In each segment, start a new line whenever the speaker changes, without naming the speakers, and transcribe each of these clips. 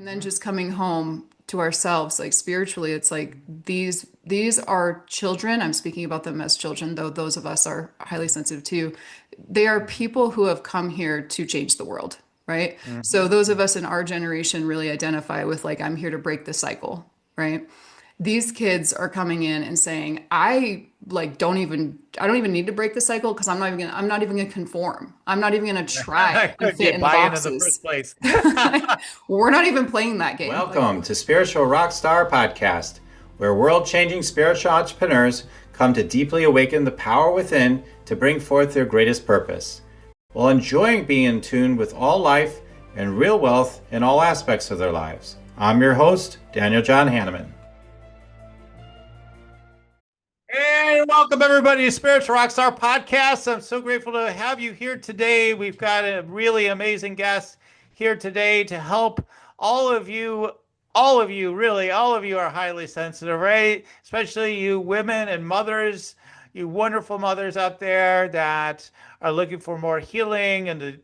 And then just coming home to ourselves, like spiritually, it's like these are children. I'm speaking about them as children, though those of us are highly sensitive too. They are people who have come here to change the world, right? So
Mhm.
those of us in our generation really identify with like, I'm here to break the cycle, right? These kids are coming in and saying, I don't even need to break the cycle because I'm not even gonna conform. I'm not even gonna try
I
and
couldn't
fit
get
in the
buy-in in the
boxes.
first place.
We're not even playing that game. Like,
Welcome to Spiritual Rockstar Podcast, where world changing spiritual entrepreneurs come to deeply awaken the power within to bring forth their greatest purpose, while enjoying being in tune with all life and real wealth in all aspects of their lives. I'm your host, Daniel John Hanneman.
And welcome everybody to Spiritual Rockstar Podcast. I'm so grateful to have you here today. We've got a really amazing guest here today to help all of you, really, all of you are highly sensitive, right? Especially you women and mothers, you wonderful mothers out there that are looking for more healing and to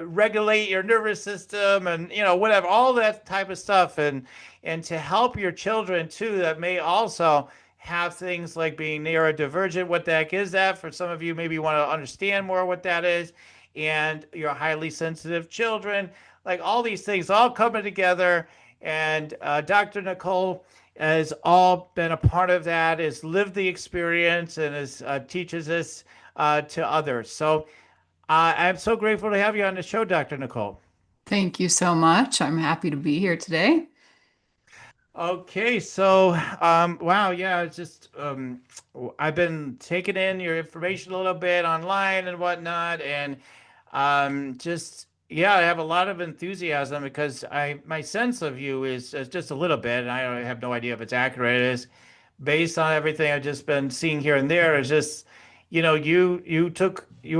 regulate your nervous system and whatever, all that type of stuff, and to help your children too that may also have things like being neurodivergent. What the heck is that? For some of you, maybe you want to understand more what that is, and your highly sensitive children, like all these things all coming together. And Dr. Nicole has all been a part of that, has lived the experience, and is teaches this to others. So I'm so grateful to have you on the show, Dr. Nicole.
thank you so much. I'm happy to be here today.
Okay, so wow, yeah, it's just I've been taking in your information a little bit online and whatnot, and just yeah, I have a lot of enthusiasm because I my sense of you is just a little bit, and I have no idea if it's accurate. Is based on everything I've just been seeing here and there. Is just you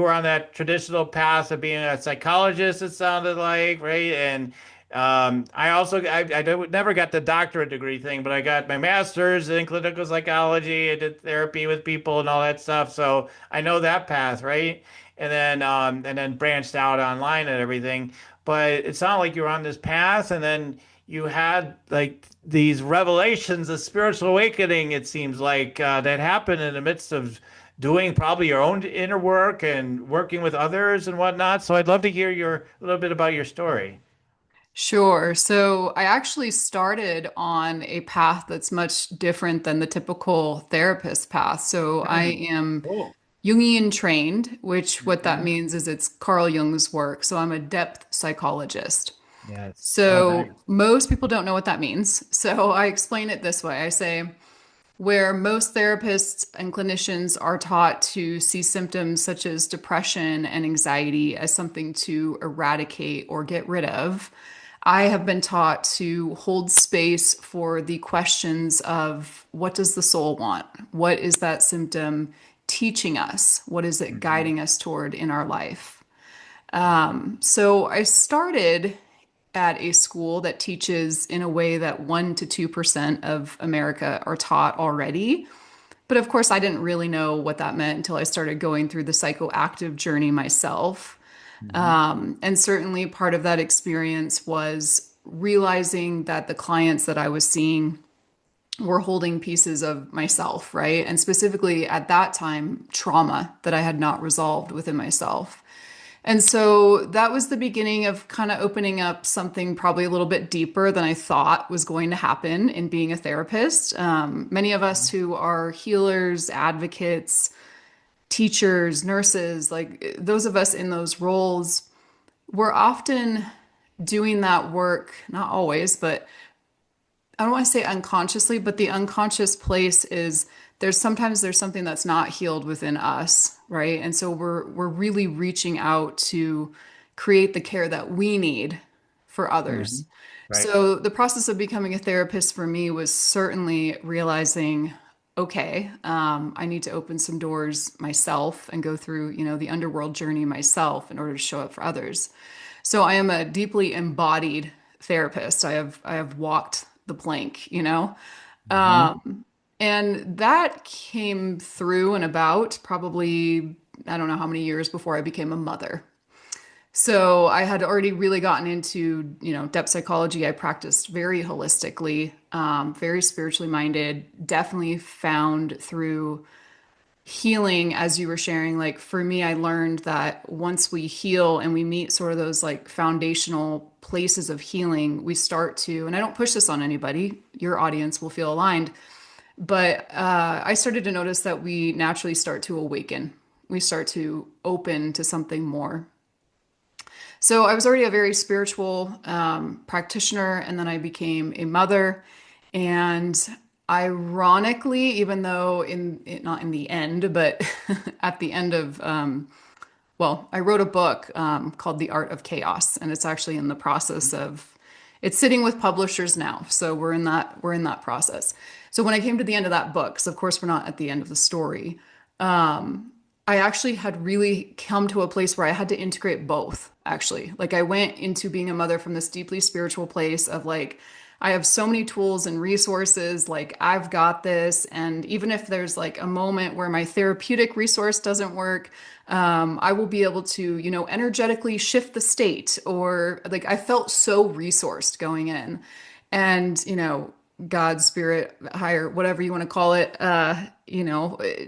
were on that traditional path of being a psychologist. It sounded like, right, and never got the doctorate degree thing, but I got my master's in clinical psychology. I did therapy with people and all that stuff. So I know that path, right? And then branched out online and everything. But it sounded like you were on this path, and then you had like these revelations of spiritual awakening, it seems like, that happened in the midst of doing probably your own inner work and working with others and whatnot. So I'd love to hear a little bit about your story.
Sure. So I actually started on a path that's much different than the typical therapist path. So I
Hmm.
am
Cool.
Jungian trained, which what that
Hmm.
means is it's Carl Jung's work. So I'm a depth psychologist.
Yes. Oh, nice.
So most people don't know what that means. So I explain it this way. I say, where most therapists and clinicians are taught to see symptoms such as depression and anxiety as something to eradicate or get rid of, I have been taught to hold space for the questions of what does the soul want? What is that symptom teaching us? What is it
Hmm.
guiding us toward in our life? So I started at a school that teaches in a way that 1 to 2% of America are taught already. But of course, I didn't really know what that meant until I started going through the psychoactive journey myself.
Hmm.
And certainly part of that experience was realizing that the clients that I was seeing were holding pieces of myself, right? And specifically at that time, trauma that I had not resolved within myself. And so that was the beginning of kind of opening up something probably a little bit deeper than I thought was going to happen in being a therapist. Many of us who are healers, advocates, teachers, nurses, like those of us in those roles, we're often doing that work, not always, but I don't want to say unconsciously, but the unconscious place is there's something that's not healed within us, right? And so we're really reaching out to create the care that we need for
Hmm.
others.
Right.
So the process of becoming a therapist for me was certainly realizing, okay, I need to open some doors myself and go through, the underworld journey myself in order to show up for others. So I am a deeply embodied therapist. I have walked the plank.
Hmm.
And that came through and about probably, I don't know how many years before I became a mother. So I had already really gotten into, depth psychology. I practiced very holistically, very spiritually minded, definitely found through healing, as you were sharing, like for me, I learned that once we heal and we meet sort of those like foundational places of healing, we start to, and I don't push this on anybody, your audience will feel aligned, but I started to notice that we naturally start to awaken. We start to open to something more. So I was already a very spiritual practitioner, and then I became a mother. And ironically, even though not in the end, but at the end of well, I wrote a book called The Art of Chaos, and it's actually in the process of it's sitting with publishers now. So we're in that process. So when I came to the end of that book, so of course we're not at the end of the story, I actually had really come to a place where I had to integrate both, actually. Like I went into being a mother from this deeply spiritual place of like, I have so many tools and resources, like I've got this. And even if there's like a moment where my therapeutic resource doesn't work, I will be able to, energetically shift the state. Or like I felt so resourced going in. And, God, spirit, higher, whatever you want to call it,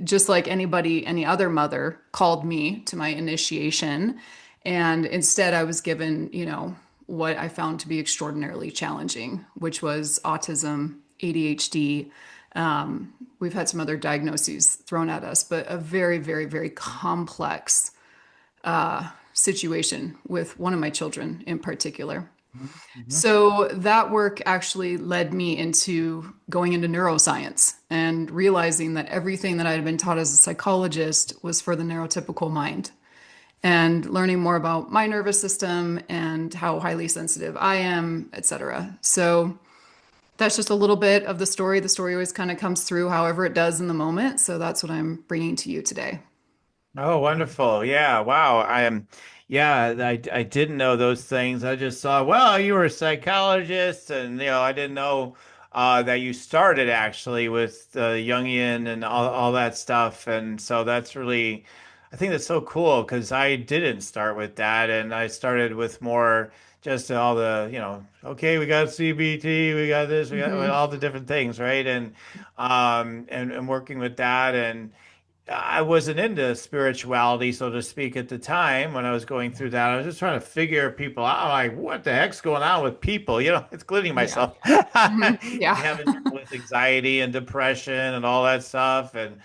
just like anybody, any other mother called me to my initiation. And instead, I was given, what I found to be extraordinarily challenging, which was autism, ADHD. We've had some other diagnoses thrown at us, but a very, very, very complex situation with one of my children in particular.
Mhm.
So that work actually led me into going into neuroscience and realizing that everything that I had been taught as a psychologist was for the neurotypical mind and learning more about my nervous system and how highly sensitive I am, etc. So that's just a little bit of the story. The story always kind of comes through however it does in the moment. So that's what I'm bringing to you today.
Oh, wonderful. Yeah. Wow. Yeah, I didn't know those things. I just saw, well, you were a psychologist, and, I didn't know that you started actually with Jungian and all that stuff. And so that's really, I think that's so cool because I didn't start with that. And I started with more just all the, okay, we got CBT, we got this, we got
Hmm.
all the different things, right? And working with that. And I wasn't into spirituality, so to speak, at the time when I was going through that. I was just trying to figure people out, like, what the heck's going on with people? Including
Yeah.
myself,
Hmm. Yeah.
having with anxiety and depression and all that stuff, and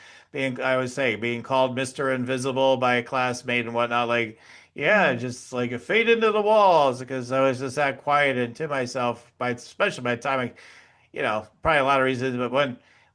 I would say, being called Mr. Invisible by a classmate and whatnot. Like, yeah,
Mm.
just like a fade into the walls because I was just that quiet and to myself, especially by the time probably a lot of reasons, but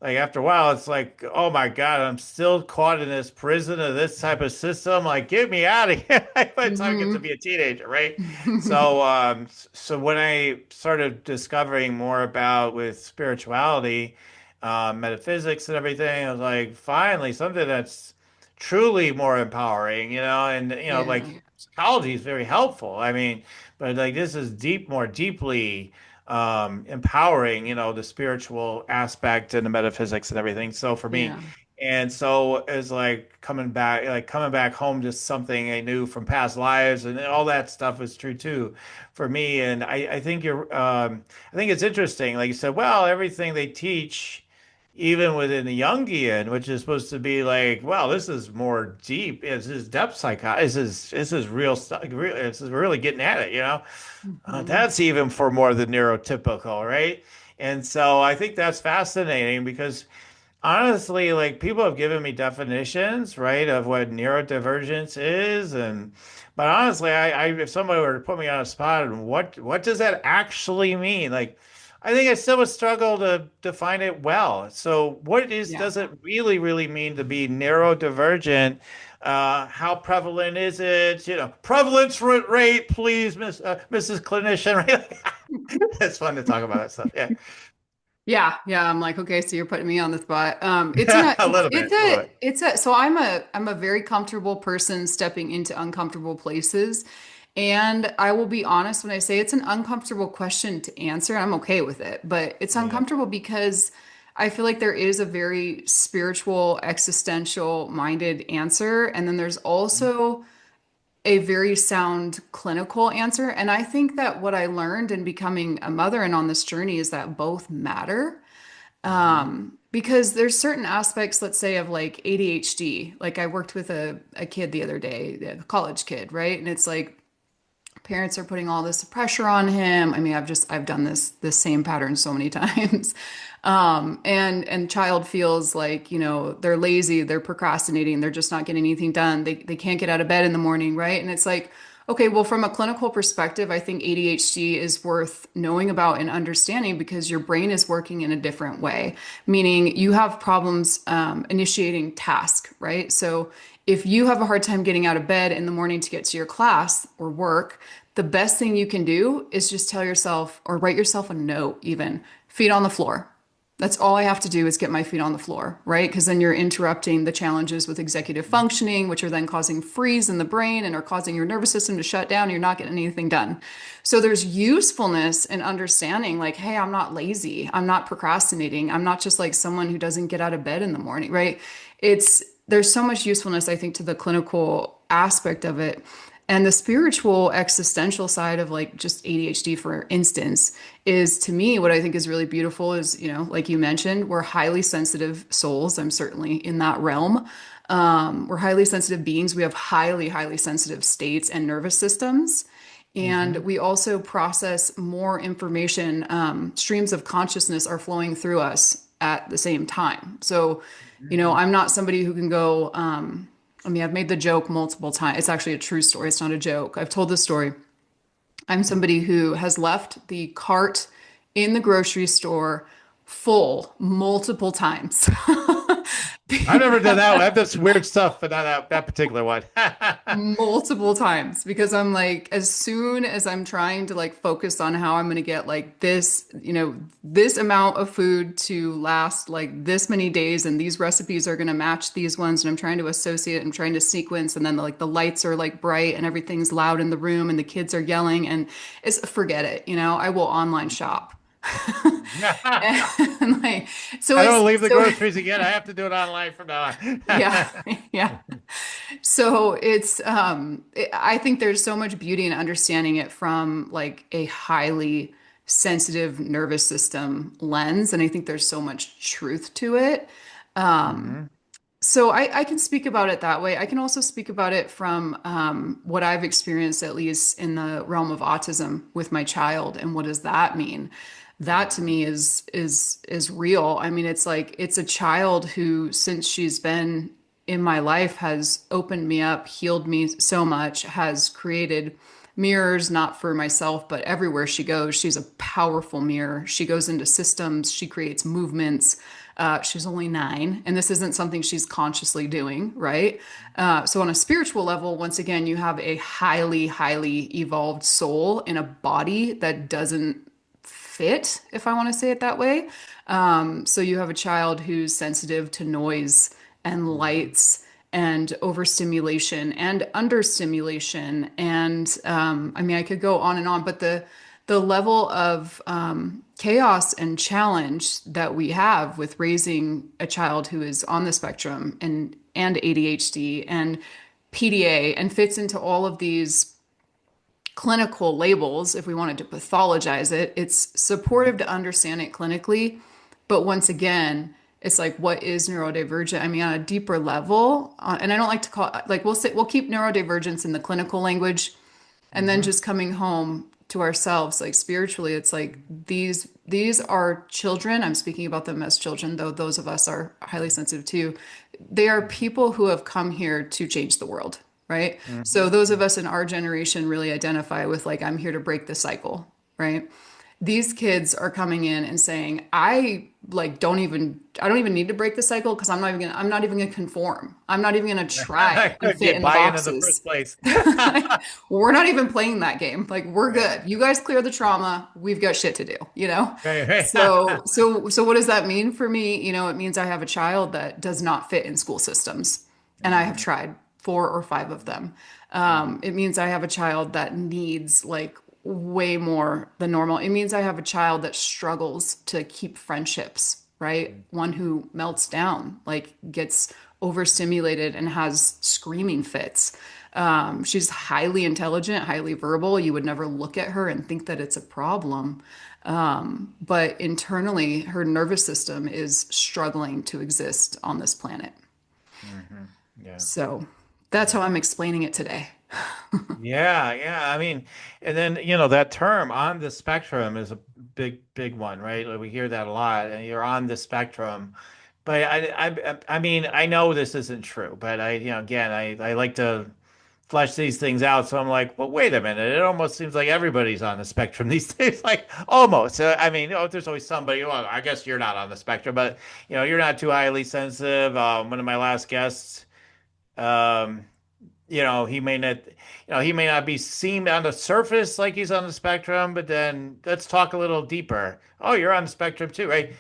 like after a while, it's like, oh my God, I'm still caught in this prison of this type of system. Like, get me out of here by the time I get to
Hmm.
be a teenager, right? So when I started discovering more about with spirituality, metaphysics and everything, I was like, finally, something that's truly more empowering, and
Yeah.
like psychology is very helpful. I mean, but like this is more deeply empowering, the spiritual aspect and the metaphysics and everything. So for me,
Yeah.
and so it's like coming back home, just something I knew from past lives, and all that stuff is true too for me. And I think I think it's interesting. Like you said, well, everything they teach, even within the Jungian, which is supposed to be like, well, this is more deep. This is depth psychology. This is real stuff. This is really getting at it,
Hmm.
that's even for more than neurotypical, right? And so I think that's fascinating because honestly, like people have given me definitions, right, of what neurodivergence is, and but honestly, if somebody were to put me on a spot and what does that actually mean? Like, I think I still would struggle to define it well. So,
Yeah.
does it really mean to be neurodivergent? How prevalent is it? Prevalence rate, please, Mrs. Clinician, right? It's fun to talk about that stuff. Yeah,
Yeah, yeah. I'm like, okay, so you're putting me on the spot. It's an
a
it's
little bit,
it's
a little
a
bit.
it's a so I'm a very comfortable person stepping into uncomfortable places. And I will be honest when I say it's an uncomfortable question to answer. I'm okay with it, but it's
Yeah.
uncomfortable because I feel like there is a very spiritual, existential minded answer. And then there's also a very sound clinical answer. And I think that what I learned in becoming a mother and on this journey is that both matter.
Mhm.
Because there's certain aspects, let's say, of like ADHD. Like I worked with a kid the other day, a college kid, right? And it's like parents are putting all this pressure on him. I mean, I've done this same pattern so many times. And child feels like, they're lazy, they're procrastinating, they're just not getting anything done. They can't get out of bed in the morning, right? And it's like, okay, well, from a clinical perspective, I think ADHD is worth knowing about and understanding because your brain is working in a different way, meaning you have problems initiating task, right? So if you have a hard time getting out of bed in the morning to get to your class or work, the best thing you can do is just tell yourself or write yourself a note, even feet on the floor. That's all I have to do is get my feet on the floor, right? Because then you're interrupting the challenges with executive functioning, which are then causing freeze in the brain and are causing your nervous system to shut down. You're not getting anything done. So there's usefulness in understanding, like, hey, I'm not lazy. I'm not procrastinating. I'm not just like someone who doesn't get out of bed in the morning, right? There's so much usefulness, I think, to the clinical aspect of it. And the spiritual existential side of like just ADHD, for instance, is to me what I think is really beautiful is, like you mentioned, we're highly sensitive souls. I'm certainly in that realm. We're highly sensitive beings. We have highly, highly sensitive states and nervous systems. And
Mhm.
we also process more information. Streams of consciousness are flowing through us at the same time. So,
Mhm.
I'm not somebody who can go, I mean, I've made the joke multiple times. It's actually a true story. It's not a joke. I've told this story. I'm somebody who has left the cart in the grocery store full multiple times.
I've never done that. I've done some weird stuff, but not that particular one.
Multiple times because I'm like, as soon as I'm trying to like focus on how I'm going to get like this, this amount of food to last like this many days, and these recipes are going to match these ones, and I'm trying to associate, I'm trying to sequence, and then like the lights are like bright and everything's loud in the room and the kids are yelling, and it's forget it, I will online shop. And like, so
I don't
it's
leave the
so
groceries again. I have to do it online from now
yeah,
on.
yeah. So I think there's so much beauty in understanding it from like a highly sensitive nervous system lens. And I think there's so much truth to it.
Mhm.
So I can speak about it that way. I can also speak about it from what I've experienced, at least in the realm of autism with my child. And what does that mean? That to me is real. I mean, it's like it's a child who, since she's been in my life, has opened me up, healed me so much, has created mirrors, not for myself, but everywhere she goes. She's a powerful mirror. She goes into systems, she creates movements. She's only 9, and this isn't something she's consciously doing, right? So, on a spiritual level, once again, you have a highly, highly evolved soul in a body that doesn't fit, if I want to say it that way. So you have a child who's sensitive to noise and
Mhm.
lights and overstimulation and understimulation. And I mean, I could go on and on, but the level of chaos and challenge that we have with raising a child who is on the spectrum and ADHD and PDA and fits into all of these clinical labels, if we wanted to pathologize it, it's supportive to understand it clinically. But once again, it's like, what is neurodivergent? I mean, on a deeper level, and I don't like to call like we'll keep neurodivergence in the clinical language, and then
Mhm.
just coming home to ourselves, like spiritually, it's like these are children. I'm speaking about them as children, though those of us are highly sensitive too. They are people who have come here to change the world, right? So
Mhm.
those of us in our generation really identify with like, I'm here to break the cycle, right? These kids are coming in and saying, I don't even need to break the cycle because I'm not even gonna conform. I'm not even gonna
I
try and
couldn't
fit
get
in the
buy-in in the
boxes.
first place.
We're not even playing that game. Like, we're
Yeah.
good. You guys clear the trauma. We've got shit to do, you know?
Right, right.
So what does that mean for me? It means I have a child that does not fit in school systems. And I have
Mhm.
tried 4 or 5 of them.
Mhm.
It means I have a child that needs like way more than normal. It means I have a child that struggles to keep friendships, right? One who melts down, like gets overstimulated and has screaming fits. She's highly intelligent, highly verbal. You would never look at her and think that it's a problem. But internally, her nervous system is struggling to exist on this planet.
Yeah.
So that's how I'm explaining it today.
Yeah, yeah. I mean, and then, that term on the spectrum is a big one, right? Like we hear that a lot, and you're on the spectrum. But I mean, I know this isn't true, but again, I like to flesh these things out. So I'm like, well, wait a minute. It almost seems like everybody's on the spectrum these days. Like almost. I mean, there's always somebody. Well, I guess you're not on the spectrum, but you're not too highly sensitive. One of my last guests, um, he may not be seen on the surface like he's on the spectrum, but then let's talk a little deeper. Oh, you're on the spectrum too, right?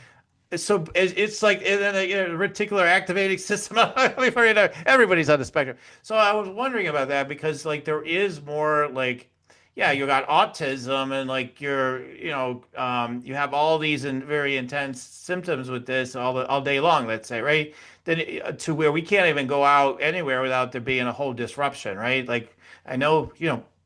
So it's like in a reticular activating system. Before you know, everybody's on the spectrum. So I was wondering about that because like there is more like, yeah, you got autism and like you have all these very intense symptoms with this all day long, let's say, right? Then to where we can't even go out anywhere without there being a whole disruption, right? Like I know,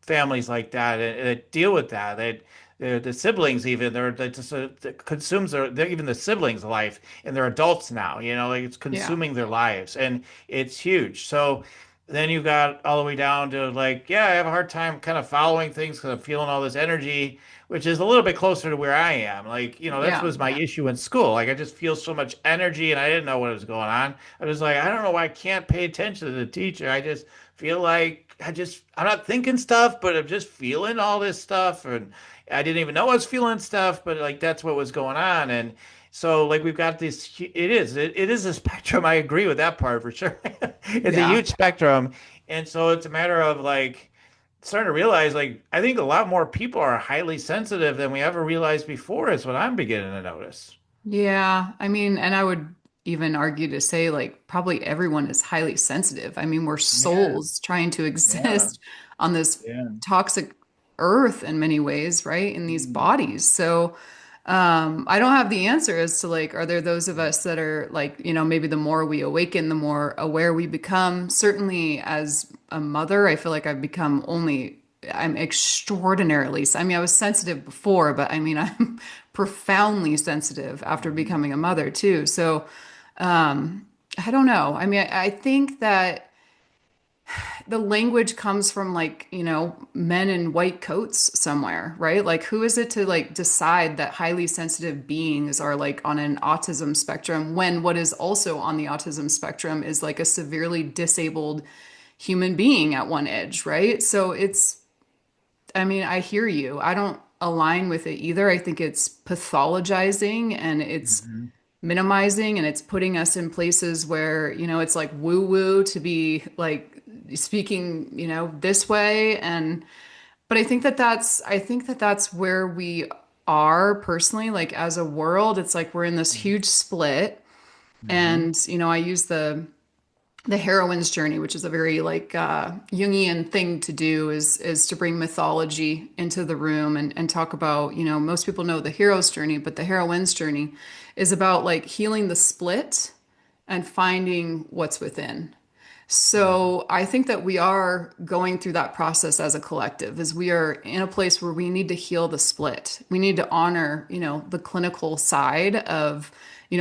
families like that that deal with that. The siblings even they're just that consumes they're even the siblings' life, and they're adults now. Like it's
Yeah.
consuming their lives, and it's huge. So then you got all the way down to like, yeah, I have a hard time kind of following things because I'm feeling all this energy, which is a little bit closer to where I am. Like, that
Yeah.
was my issue in school. Like, I just feel so much energy and I didn't know what was going on. I was like, I don't know why I can't pay attention to the teacher. I just feel like I'm not thinking stuff, but I'm just feeling all this stuff. And I didn't even know I was feeling stuff, but like, that's what was going on. And so like we've got this, it is a spectrum. I agree with that part for sure. It's a
Yeah.
huge spectrum. And so it's a matter of like starting to realize like I think a lot more people are highly sensitive than we ever realized before is what I'm beginning to notice.
Yeah. I mean, and I would even argue to say, like, probably everyone is highly sensitive. I mean, we're
Yeah,
souls trying to
yeah,
exist on this
yeah.
toxic earth in many ways, right? In these
Mm,
bodies. So, I don't have the answer as to like, are there those of us that are like, maybe the more we awaken, the more aware we become. Certainly, as a mother, I feel like I'm extraordinarily, I mean, I was sensitive before, but I mean, I'm profoundly sensitive after
mhm,
becoming a mother too. So, I don't know. I mean, I think that the language comes from like, men in white coats somewhere, right? Like, who is it to like decide that highly sensitive beings are like on an autism spectrum when what is also on the autism spectrum is like a severely disabled human being at one edge, right? So I mean, I hear you. I don't align with it either. I think it's pathologizing and it's
mhm.
minimizing and it's putting us in places where, it's like woo woo to be like speaking, this way. But I think that that's where we are personally, like as a world. It's like we're in this huge split.
Mhm.
And, I use the heroine's journey, which is a very like Jungian thing to do, is to bring mythology into the room and talk about, most people know the hero's journey, but the heroine's journey is about like healing the split and finding what's within.
Mhm.
So I think that we are going through that process as a collective, as we are in a place where we need to heal the split. We need to honor, the clinical side of,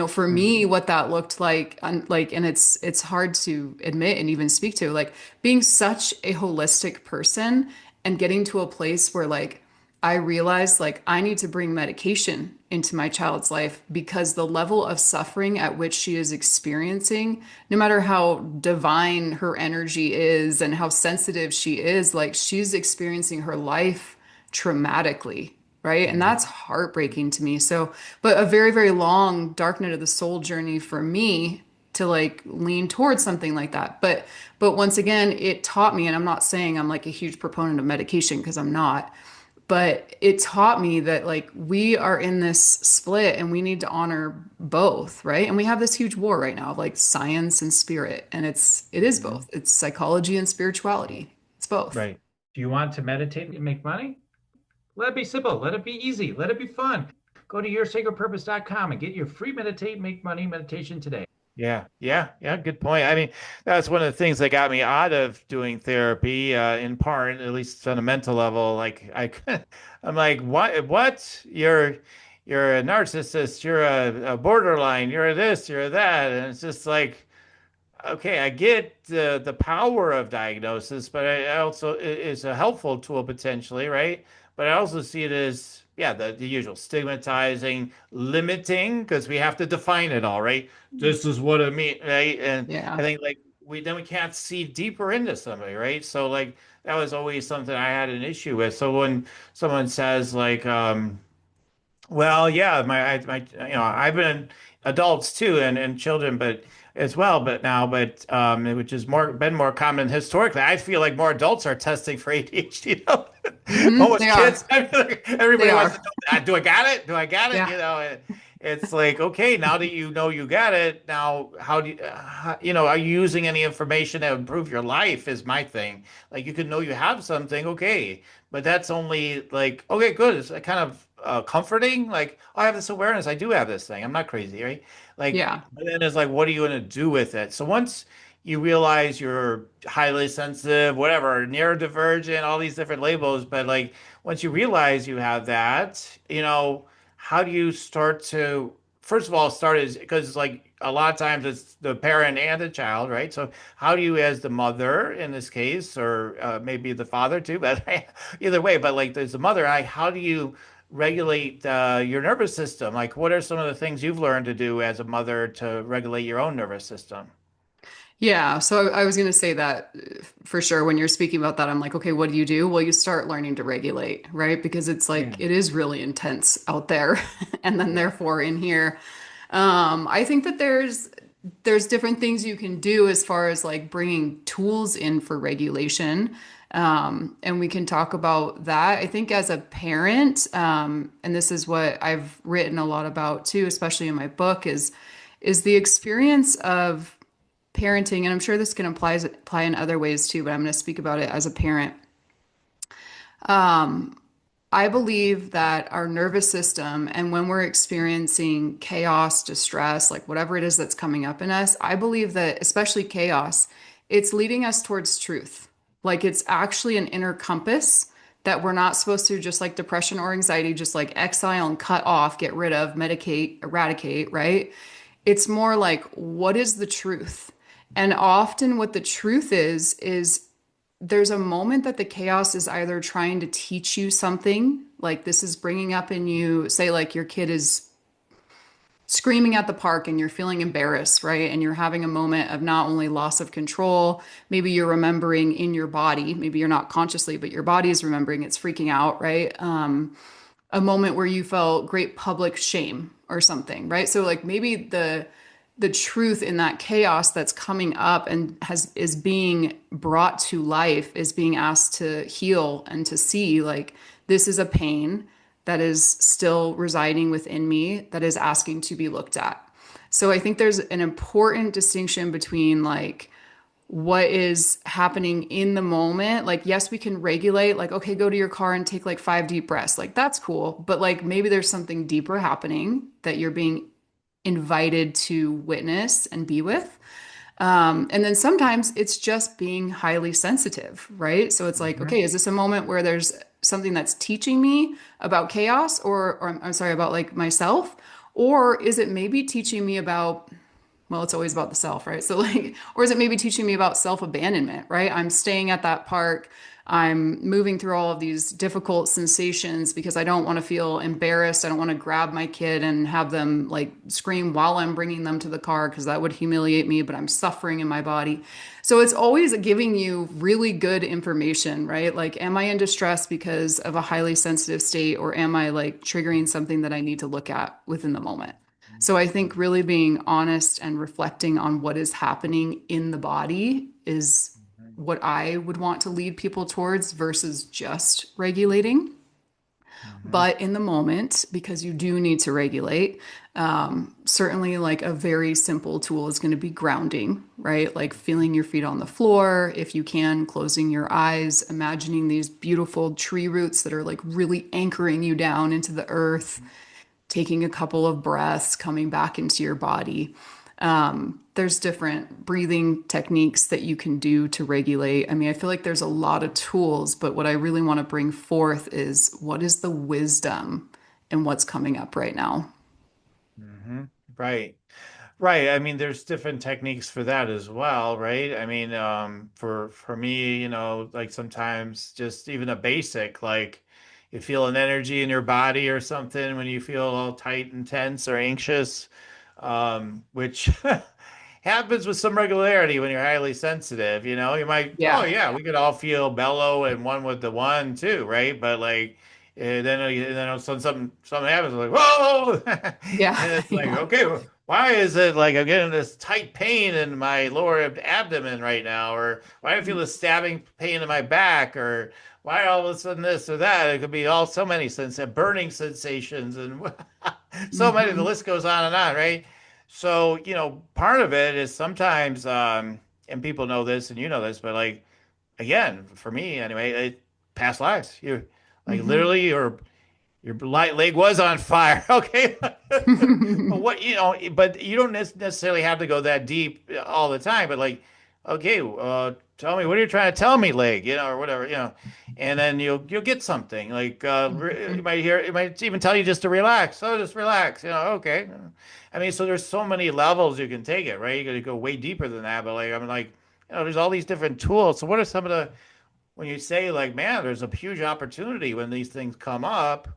for me,
Mhm.
what that looked like, and it's hard to admit and even speak to, like being such a holistic person and getting to a place where like I realized like I need to bring medication into my child's life because the level of suffering at which she is experiencing, no matter how divine her energy is and how sensitive she is, like she's experiencing her life traumatically, right? And that's
Mhm.
heartbreaking to me. So, but a very, very long dark night of the soul journey for me to like lean towards something like that. But once again, it taught me, and I'm not saying I'm like a huge proponent of medication because I'm not, but it taught me that like we are in this split and we need to honor both, right? And we have this huge war right now of like science and spirit, and it is both.
Mhm.
It's psychology and spirituality. It's both.
Right. Do you want to meditate and make money? Let it be simple. Let it be easy. Let it be fun. Go to yoursacredpurpose.com and get your free meditate, make money meditation today. Yeah. Good point. I mean, that's one of the things that got me out of doing therapy, in part, at least on a mental level. Like I'm like, what? You're a narcissist. You're a borderline. You're a this. You're a that. And it's just like, okay, I get the power of diagnosis, but I also it is a helpful tool potentially, right? But I also see it as, yeah, the usual stigmatizing, limiting, because we have to define it all, right? This is what I mean, right? And I
Yeah.
think like we can't see deeper into somebody, right? So like that was always something I had an issue with. So when someone says like, well, yeah, I've been adults too, and children, but as well, but now, but which is been more common historically. I feel like more adults are testing for ADHD,
They
almost kids.
are.
I feel like
They
everybody wants to
are.
know, do I got it? Do I got it?
Yeah.
It's like, okay, now that you know you got it, now how do you, are you using any information to improve your life? Is my thing. Like you can know you have something, okay, but that's only like, okay, good. It's kind of comforting. Like, oh, I have this awareness. I do have this thing. I'm not crazy, right? Like,
Yeah.
but then it's like, what are you going to do with it? So once you realize you're highly sensitive, whatever, neurodivergent, all these different labels, but like once you realize you have that, how do you start to, first of all, start is because like a lot of times it's the parent and the child, right? So how do you, as the mother in this case, or maybe the father too, but either way, but like there's the mother, how do you regulate your nervous system? Like, what are some of the things you've learned to do as a mother to regulate your own nervous system?
Yeah. So I was going to say that for sure. When you're speaking about that, I'm like, okay, what do you do? Well, you start learning to regulate, right? Because it's like,
Yeah.
it is really intense out there. And then
Yeah.
therefore in here, I think that there's different things you can do as far as like bringing tools in for regulation. And we can talk about that. I think as a parent, and this is what I've written a lot about too, especially in my book, is the experience of parenting, and I'm sure this can apply in other ways too, but I'm going to speak about it as a parent. I believe that our nervous system, and when we're experiencing chaos, distress, like whatever it is that's coming up in us, I believe that, especially chaos, it's leading us towards truth. Like it's actually an inner compass that we're not supposed to, just like depression or anxiety, just like exile and cut off, get rid of, medicate, eradicate, right? It's more like, what is the truth? And often, what the truth is there's a moment that the chaos is either trying to teach you something, like this is bringing up in you, say, like your kid is screaming at the park and you're feeling embarrassed, right? And you're having a moment of not only loss of control, maybe you're remembering in your body, maybe you're not consciously, but your body is remembering, it's freaking out, right? A moment where you felt great public shame or something, right? So like maybe the truth in that chaos that's coming up and is being brought to life, is being asked to heal and to see like this is a pain that is still residing within me that is asking to be looked at. So I think there's an important distinction between like what is happening in the moment. Like, yes, we can regulate, like, okay, go to your car and take like 5 deep breaths. Like, that's cool. But like, maybe there's something deeper happening that you're being invited to witness and be with. And then sometimes it's just being highly sensitive, right? So it's like,
Mhm.
okay, is this a moment where there's something that's teaching me about chaos or I'm sorry, about like myself? Or is it maybe teaching me about, well, it's always about the self, right? So like, or is it maybe teaching me about self-abandonment, right? I'm staying at that park. I'm moving through all of these difficult sensations because I don't want to feel embarrassed. I don't want to grab my kid and have them like scream while I'm bringing them to the car because that would humiliate me, but I'm suffering in my body. So it's always giving you really good information, right? Like, am I in distress because of a highly sensitive state, or am I like triggering something that I need to look at within the moment? So I think really being honest and reflecting on what is happening in the body is what I would want to lead people towards versus just regulating.
Mhm.
But in the moment, because you do need to regulate, certainly like a very simple tool is going to be grounding, right? Like feeling your feet on the floor, if you can, closing your eyes, imagining these beautiful tree roots that are like really anchoring you down into the earth, taking a couple of breaths, coming back into your body. There's different breathing techniques that you can do to regulate. I mean, I feel like there's a lot of tools, but what I really want to bring forth is what is the wisdom in what's coming up right now.
Hmm. Right. Right. I mean, there's different techniques for that as well, right? I mean, for me, like sometimes just even a basic, like you feel an energy in your body or something when you feel all tight and tense or anxious, which happens with some regularity when you're highly sensitive. You might, oh
Yeah.
yeah, we could all feel bellow and one with the one too, right? But like, then something happens, like whoa,
Yeah.
and it's like,
Yeah.
okay, why is it like I'm getting this tight pain in my lower abdomen right now, or why do I feel this stabbing pain in my back, or why all of a sudden this or that? It could be all so many burning sensations and so many. The
Hmm.
list goes on and on, right? So, part of it is sometimes, and people know this and you know this, but like, again, for me anyway, past lives. You like
Hmm.
literally your leg was on fire. Okay. But but you don't necessarily have to go that deep all the time. But like, okay, tell me, what are you trying to tell me, leg? Or whatever, and then you'll get something like you might hear, it might even tell you just to relax. So just relax. Okay. I mean, so there's so many levels you can take it, right? You got to go way deeper than that. But like, I'm like, there's all these different tools. So what are some of the when you say like, man, there's a huge opportunity when these things come up?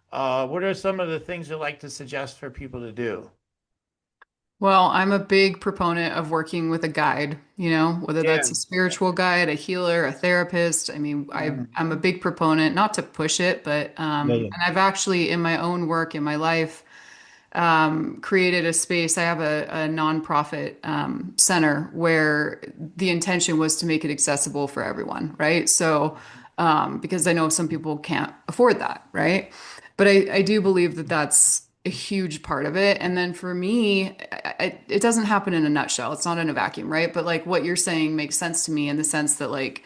What are some of the things you like to suggest for people to do?
Well, I'm a big proponent of working with a guide, whether
Yeah.
that's a spiritual guide, a healer, a therapist. I mean, I'm a
Mhm.
big proponent, not to push it, but
Yeah, yeah.
and I've actually in my own work in my life created a space. I have a nonprofit center where the intention was to make it accessible for everyone, right? So, because I know some people can't afford that, right? But I do believe that that's a huge part of it. And then for me, it doesn't happen in a nutshell. It's not in a vacuum, right? But like what you're saying makes sense to me in the sense that like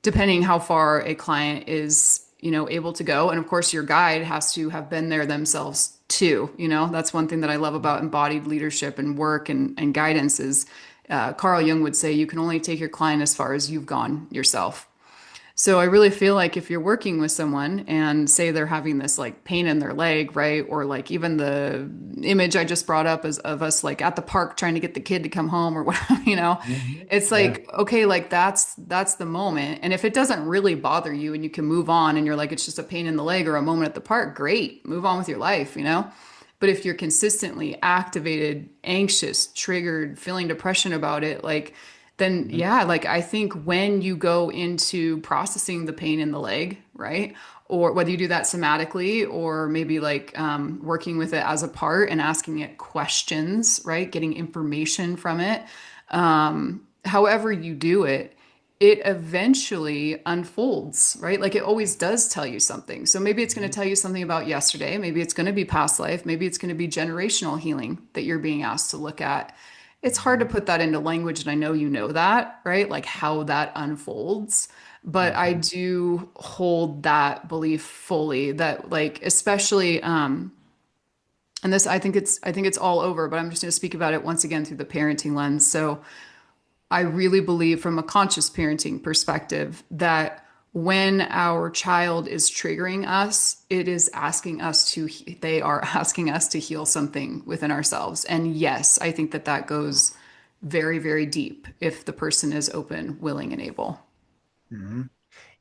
depending how far a client is, able to go. And of course, your guide has to have been there themselves too. That's one thing that I love about embodied leadership and work and guidance is Carl Jung would say you can only take your client as far as you've gone yourself. So I really feel like if you're working with someone and say they're having this like pain in their leg, right? Or like even the image I just brought up is of us like at the park trying to get the kid to come home or whatever,
Mhm.
it's
Yeah.
like, okay, like that's the moment. And if it doesn't really bother you and you can move on and you're like, it's just a pain in the leg or a moment at the park, great, move on with your life. But if you're consistently activated, anxious, triggered, feeling depression about it, like then
Mhm.
yeah, like I think when you go into processing the pain in the leg, right? Or whether you do that somatically or maybe like working with it as a part and asking it questions, right? Getting information from it. However you do it, it eventually unfolds, right? Like it always does tell you something. So maybe it's going to
Mhm.
tell you something about yesterday. Maybe it's going to be past life. Maybe it's going to be generational healing that you're being asked to look at. It's hard to
Mhm.
put that into language, and I know you know that, right? Like how that unfolds. But I
Mhm.
do hold that belief fully that like especially and this I think it's all over, but I'm just going to speak about it once again through the parenting lens. So I really believe from a conscious parenting perspective that when our child is triggering us, they are asking us to heal something within ourselves. And yes, I think that that goes very, very deep if the person is open, willing, and able.
Mhm.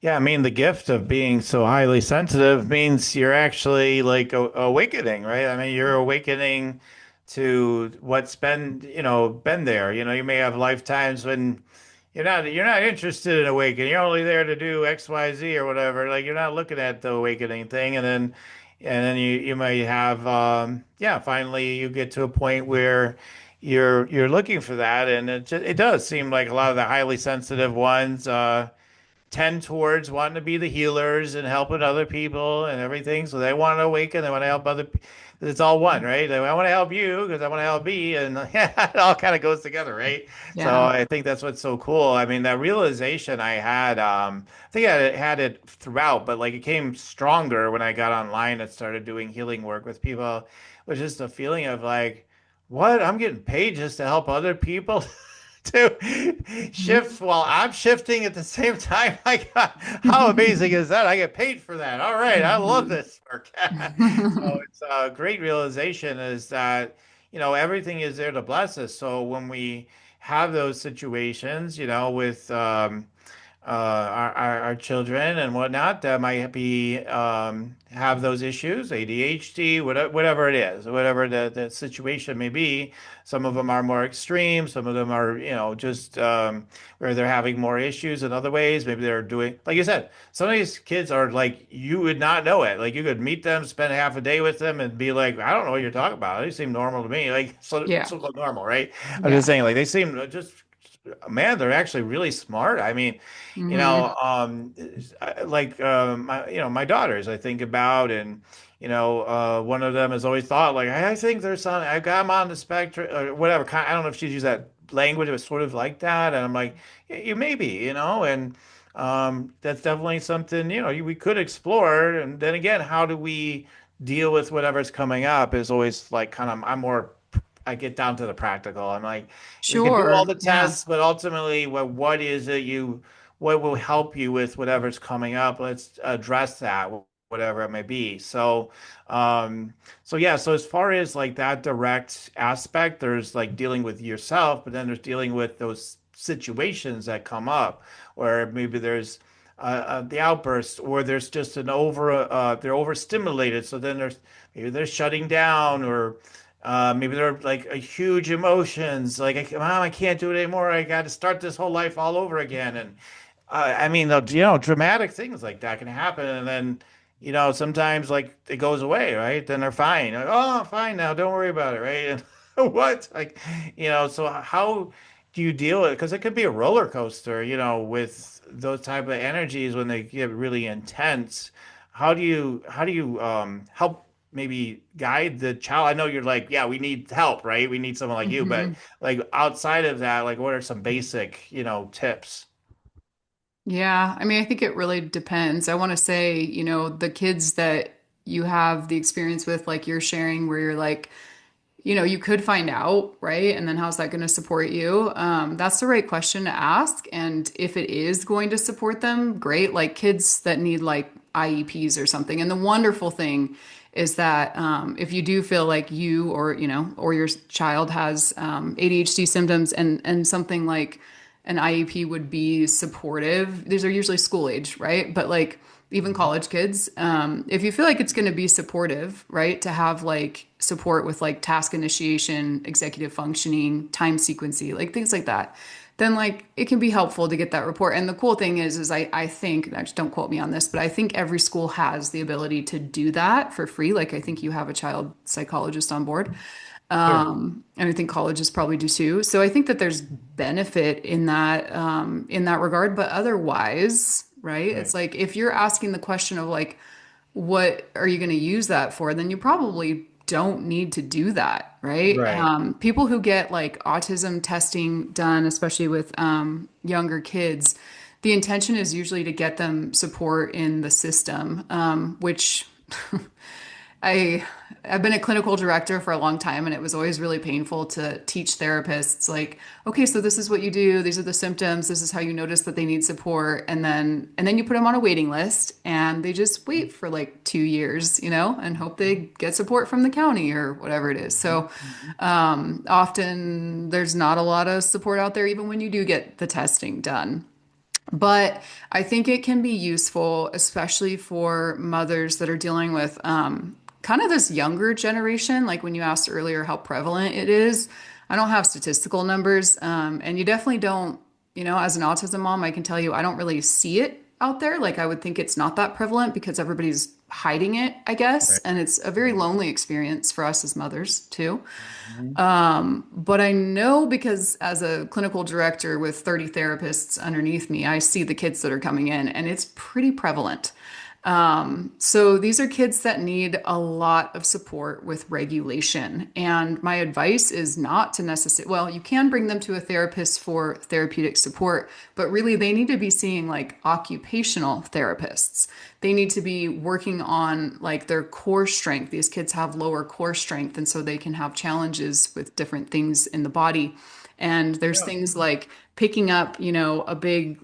Yeah, I mean, the gift of being so highly sensitive means you're actually like awakening, right? I mean, you're awakening to what's been there. You may have lifetimes when you're not interested in awakening. You're only there to do X, Y, Z or whatever. Like you're not looking at the awakening thing, and then you might have yeah, finally you get to a point where you're looking for that, and it does seem like a lot of the highly sensitive ones tend towards wanting to be the healers and helping other people and everything. So they want to awaken, they want to help other. It's all one, right? I want to help you because I want to help me, and it all kind of goes together, right? So
Yeah.
I think that's what's so cool. I mean, that realization I had, I think I had it throughout, but like it came stronger when I got online and started doing healing work with people. Was just a feeling of like, what? I'm getting paid just to help other people to
Mhm.
shift while I'm shifting at the same time. How amazing is that? I get paid for that. All right. I love
Mhm.
this work. So it's a great realization is that, everything is there to bless us. So when we have those situations, with, our children and whatnot that might be have those issues, ADHD, whatever it is, whatever the situation may be. Some of them are more extreme. Some of them are, just where they're having more issues in other ways. Maybe they're doing, like you said, some of these kids are like you would not know it. Like you could meet them, spend half a day with them, and be like, I don't know what you're talking about. They seem normal to me, like
Yeah.
so normal, right? I'm just
Yeah.
saying, like they seem just man, they're actually really smart. I mean,
Hmm.
my daughters I think about, and one of them has always thought like, I think there's something I got them on the spectrum or whatever. I don't know if she'd use that language. It was sort of like that, and I'm like, "Yeah, you maybe, and that's definitely something we could explore. And then again, how do we deal with whatever's coming up is always like kind of I get down to the practical. I'm like, we can do all
Sure.
the
Yeah.
tests, but ultimately, what is it what will help you with whatever's coming up? Let's address that, whatever it may be. Um, so yeah, so as far as like that direct aspect, there's like dealing with yourself, but then there's dealing with those situations that come up where maybe there's the outburst, or there's just they're overstimulated. So then maybe they're shutting down, or maybe they're like a huge emotions, like, Mom, I can't do it anymore. I got to start this whole life all over again. And I mean, dramatic things like that can happen, and then, sometimes like it goes away, right? Then they're fine. Like, oh, I'm fine now. Don't worry about it, right? And what? Like, so how do you deal with it? Because it could be a roller coaster, with those type of energies when they get really intense. How do you help maybe guide the child? I know you're like, yeah, we need help, right? We need someone like you, but
Hmm.
like outside of that, like what are some basic, tips?
Yeah. I mean, I think it really depends. I want to say, the kids that you have the experience with, like you're sharing, where you're like, you could find out, right? And then how's that going to support you? That's the right question to ask. And if it is going to support them, great. Like kids that need like IEPs or something. And the wonderful thing is that if you do feel like you or or your child has ADHD symptoms, and something like an IEP would be supportive. These are usually school age, right? But like even college kids, if you feel like it's going to be supportive, right, to have like support with like task initiation, executive functioning, time sequencing, like things like that, then like it can be helpful to get that report. And the cool thing is I think, actually don't quote me on this, but I think every school has the ability to do that for free. Like I think you have a child psychologist on board.
Sure.
And I think colleges probably do too. So I think that there's benefit in that regard. But otherwise, right? It's
Right.
like if you're asking the question of like, what are you going to use that for? Then you probably don't need to do that, right?
Right.
People who get like autism testing done, especially with younger kids, the intention is usually to get them support in the system, which I I've been a clinical director for a long time, and it was always really painful to teach therapists like, okay, so this is what you do, these are the symptoms, this is how you notice that they need support, and then you put them on a waiting list and they just wait for like 2 years, and hope they get support from the county or whatever it is. So often there's not a lot of support out there even when you do get the testing done. But I think it can be useful, especially for mothers that are dealing with kind of this younger generation. Like when you asked earlier how prevalent it is, I don't have statistical numbers. And you definitely don't, as an autism mom, I can tell you I don't really see it out there. Like I would think it's not that prevalent because everybody's hiding it, I guess.
Right.
And it's a very
Right.
lonely experience for us as mothers, too.
Mhm.
But I know because as a clinical director with 30 therapists underneath me, I see the kids that are coming in, and it's pretty prevalent. So these are kids that need a lot of support with regulation. And my advice is not to necessarily, well, you can bring them to a therapist for therapeutic support, but really they need to be seeing like occupational therapists. They need to be working on like their core strength. These kids have lower core strength, and so they can have challenges with different things in the body. And there's
Yeah.
things like picking up, a big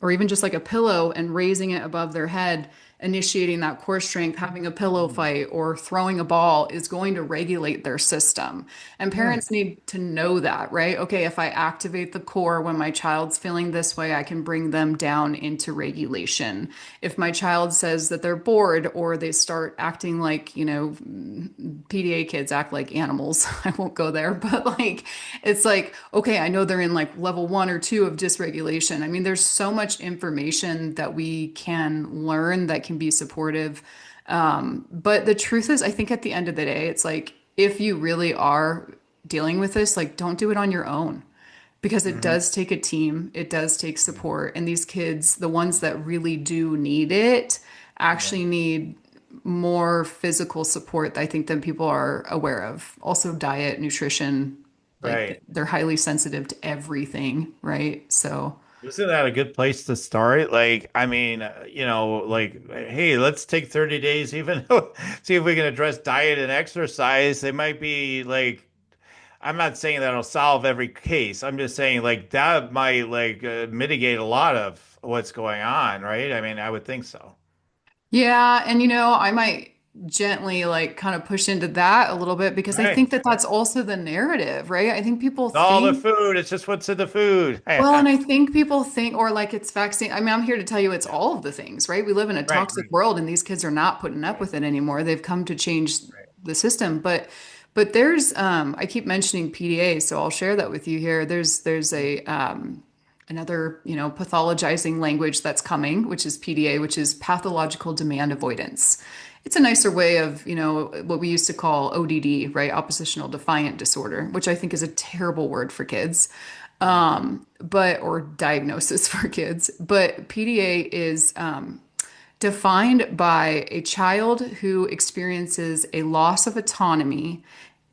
or even just like a pillow and raising it above their head, initiating that core strength, having a pillow
Mm.
fight or throwing a ball is going to regulate their system. And
Mm.
parents need to know that, right? Okay, if I activate the core when my child's feeling this way, I can bring them down into regulation. If my child says that they're bored or they start acting like, PDA kids act like animals. I won't go there, but like it's like, okay, I know they're in like level 1 or 2 of dysregulation. I mean, there's so much information that we can learn that can be supportive. But the truth is, I think at the end of the day, it's like if you really are dealing with this, like don't do it on your own because it
Mhm.
does take a team, it does take support. And these kids, the ones that really do need it,
Yeah.
actually need more physical support, I think, than people are aware of. Also, diet, nutrition, like
Right.
they're highly sensitive to everything, right? So,
Isn't that a good place to start? Like, I mean, like, hey, let's take 30 days, even see if we can address diet and exercise. They might be like, I'm not saying that'll solve every case. I'm just saying like that might like mitigate a lot of what's going on, right? I mean, I would think so.
yeah, and I might gently like kind of push into that a little bit because I
Right.
think that that's also the narrative, right? I think people
All the
think
food, it's just what's in the food.
Well, and I think people think, or like it's vaccine. I mean, I'm here to tell you it's all of the things, right? We live in a
Right,
toxic
right,
world and these kids are not putting up
right,
with it anymore. They've come to change
right.
the system. But there's I keep mentioning PDA, so I'll share that with you here. There's a another, pathologizing language that's coming, which is PDA, which is pathological demand avoidance. It's a nicer way of, what we used to call ODD, right? Oppositional defiant disorder, which I think is a terrible word for kids, but or diagnosis for kids. But PDA is defined by a child who experiences a loss of autonomy,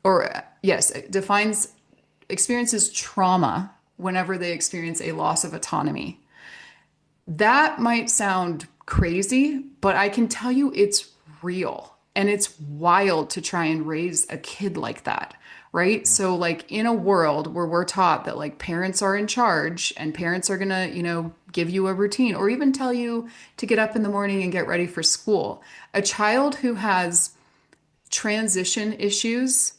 or yes, it defines experiences trauma whenever they experience a loss of autonomy. That might sound crazy, but I can tell you it's real and it's wild to try and raise a kid like that, right?
Mm.
So, like, in a world where we're taught that like parents are in charge and parents are gonna, give you a routine or even tell you to get up in the morning and get ready for school, a child who has transition issues,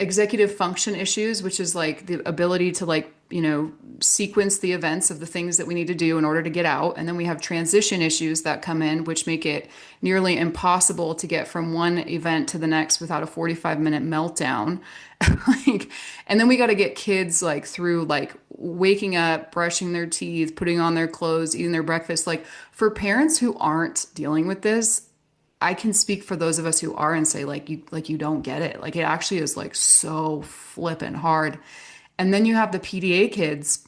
executive function issues, which is like the ability to like, sequence the events of the things that we need to do in order to get out. And then we have transition issues that come in, which make it nearly impossible to get from one event to the next without a 45-minute meltdown. like, and then we got to get kids like through like waking up, brushing their teeth, putting on their clothes, eating their breakfast. Like for parents who aren't dealing with this, I can speak for those of us who are and say like you don't get it. Like it actually is like so flippin' hard. And then you have the PDA kids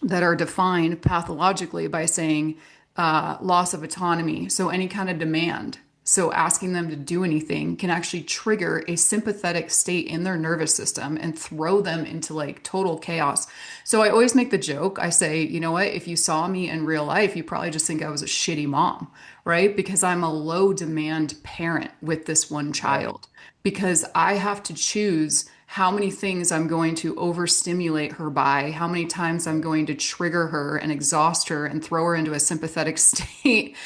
that are defined pathologically by saying loss of autonomy. So any kind of demand. So asking them to do anything can actually trigger a sympathetic state in their nervous system and throw them into like total chaos. So I always make the joke. I say, you know what? If you saw me in real life, you probably just think I was a shitty mom, right? Because I'm a low demand parent with this one
Right.
child because I have to choose how many things I'm going to overstimulate her by, how many times I'm going to trigger her and exhaust her and throw her into a sympathetic state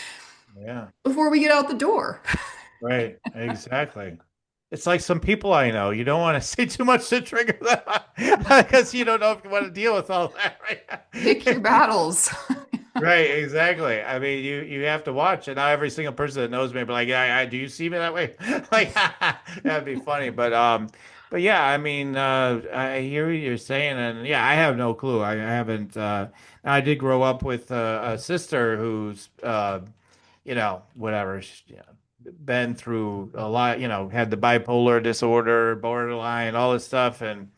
Yeah.
before we get out the door.
Right, exactly. It's like some people I know. You don't want to say too much to trigger them because you don't know if you want to deal with all that,
Pick your
right?
battles.
Right, exactly. I mean, you have to watch, and not every single person that knows me be like, yeah, do you see me that way? Like, that'd be funny. But yeah, I mean, I hear what you're saying, and yeah, I have no clue. I haven't. I did grow up with a sister who's, whatever, been through a lot. Had the bipolar disorder, borderline, all this stuff, and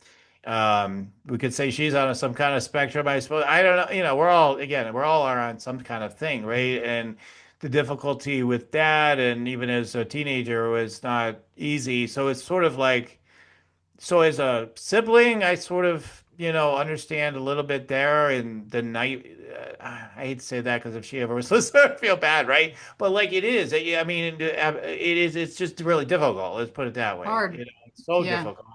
We could say she's on some kind of spectrum, I suppose. I don't know. We're all, again, we're all are on some kind of thing, right? And the difficulty with that, and even as a teenager, was not easy. So it's sort of like, so as a sibling, I sort of, understand a little bit there. And the night, I hate to say that because if she ever was listening, I'd feel bad, right? But like it is, I mean, it is, it's just really difficult. Let's put it that way.
Hard.
It's so
Yeah.
difficult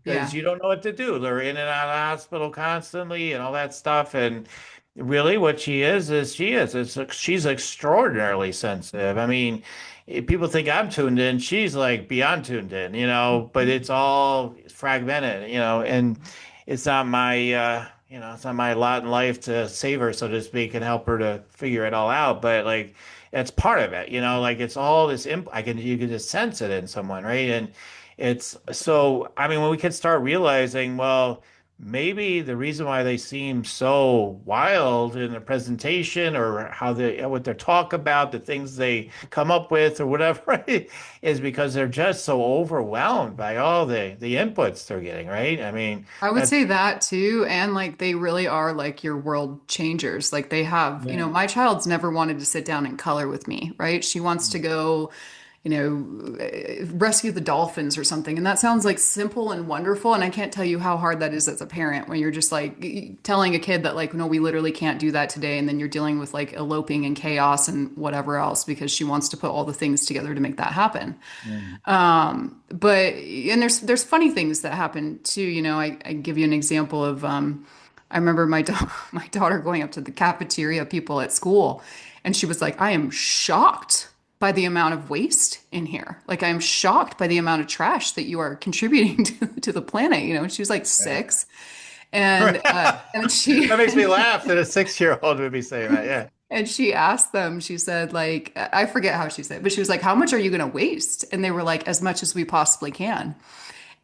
because
Yeah.
you don't know what to do. They're in and out of the hospital constantly and all that stuff. And really, what she is she is. She's extraordinarily sensitive. I mean, people think I'm tuned in. She's like beyond tuned in, but it's all fragmented, and it's not my lot in life to save her, so to speak, and help her to figure it all out. But like, it's part of it, like it's all this you can just sense it in someone, right? And it's so, I mean, when we can start realizing, well, maybe the reason why they seem so wild in the presentation or how they what they talk about, the things they come up with or whatever, right, is because they're just so overwhelmed by all the inputs they're getting, right? I mean,
I would
that's
say that too. And like they really are like your world changers. Like they have,
yeah.
my child's never wanted to sit down and color with me, right? She wants to go, rescue the dolphins or something. And that sounds like simple and wonderful. And I can't tell you how hard that is as a parent when you're just like telling a kid that, like, no, we literally can't do that today. And then you're dealing with like eloping and chaos and whatever else because she wants to put all the things together to make that happen.
Mm.
But and there's funny things that happen too. I give you an example of I remember my daughter going up to the cafeteria people at school, and she was like, "I am shocked by the amount of waste in here. Like I'm shocked by the amount of trash that you are contributing to the planet." She was like
Yeah.
6, and she
That makes me laugh that a 6-year-old would be saying that. Yeah.
and she asked them, she said, like, I forget how she said, but she was like, "How much are you going to waste?" And they were like, "As much as we possibly can."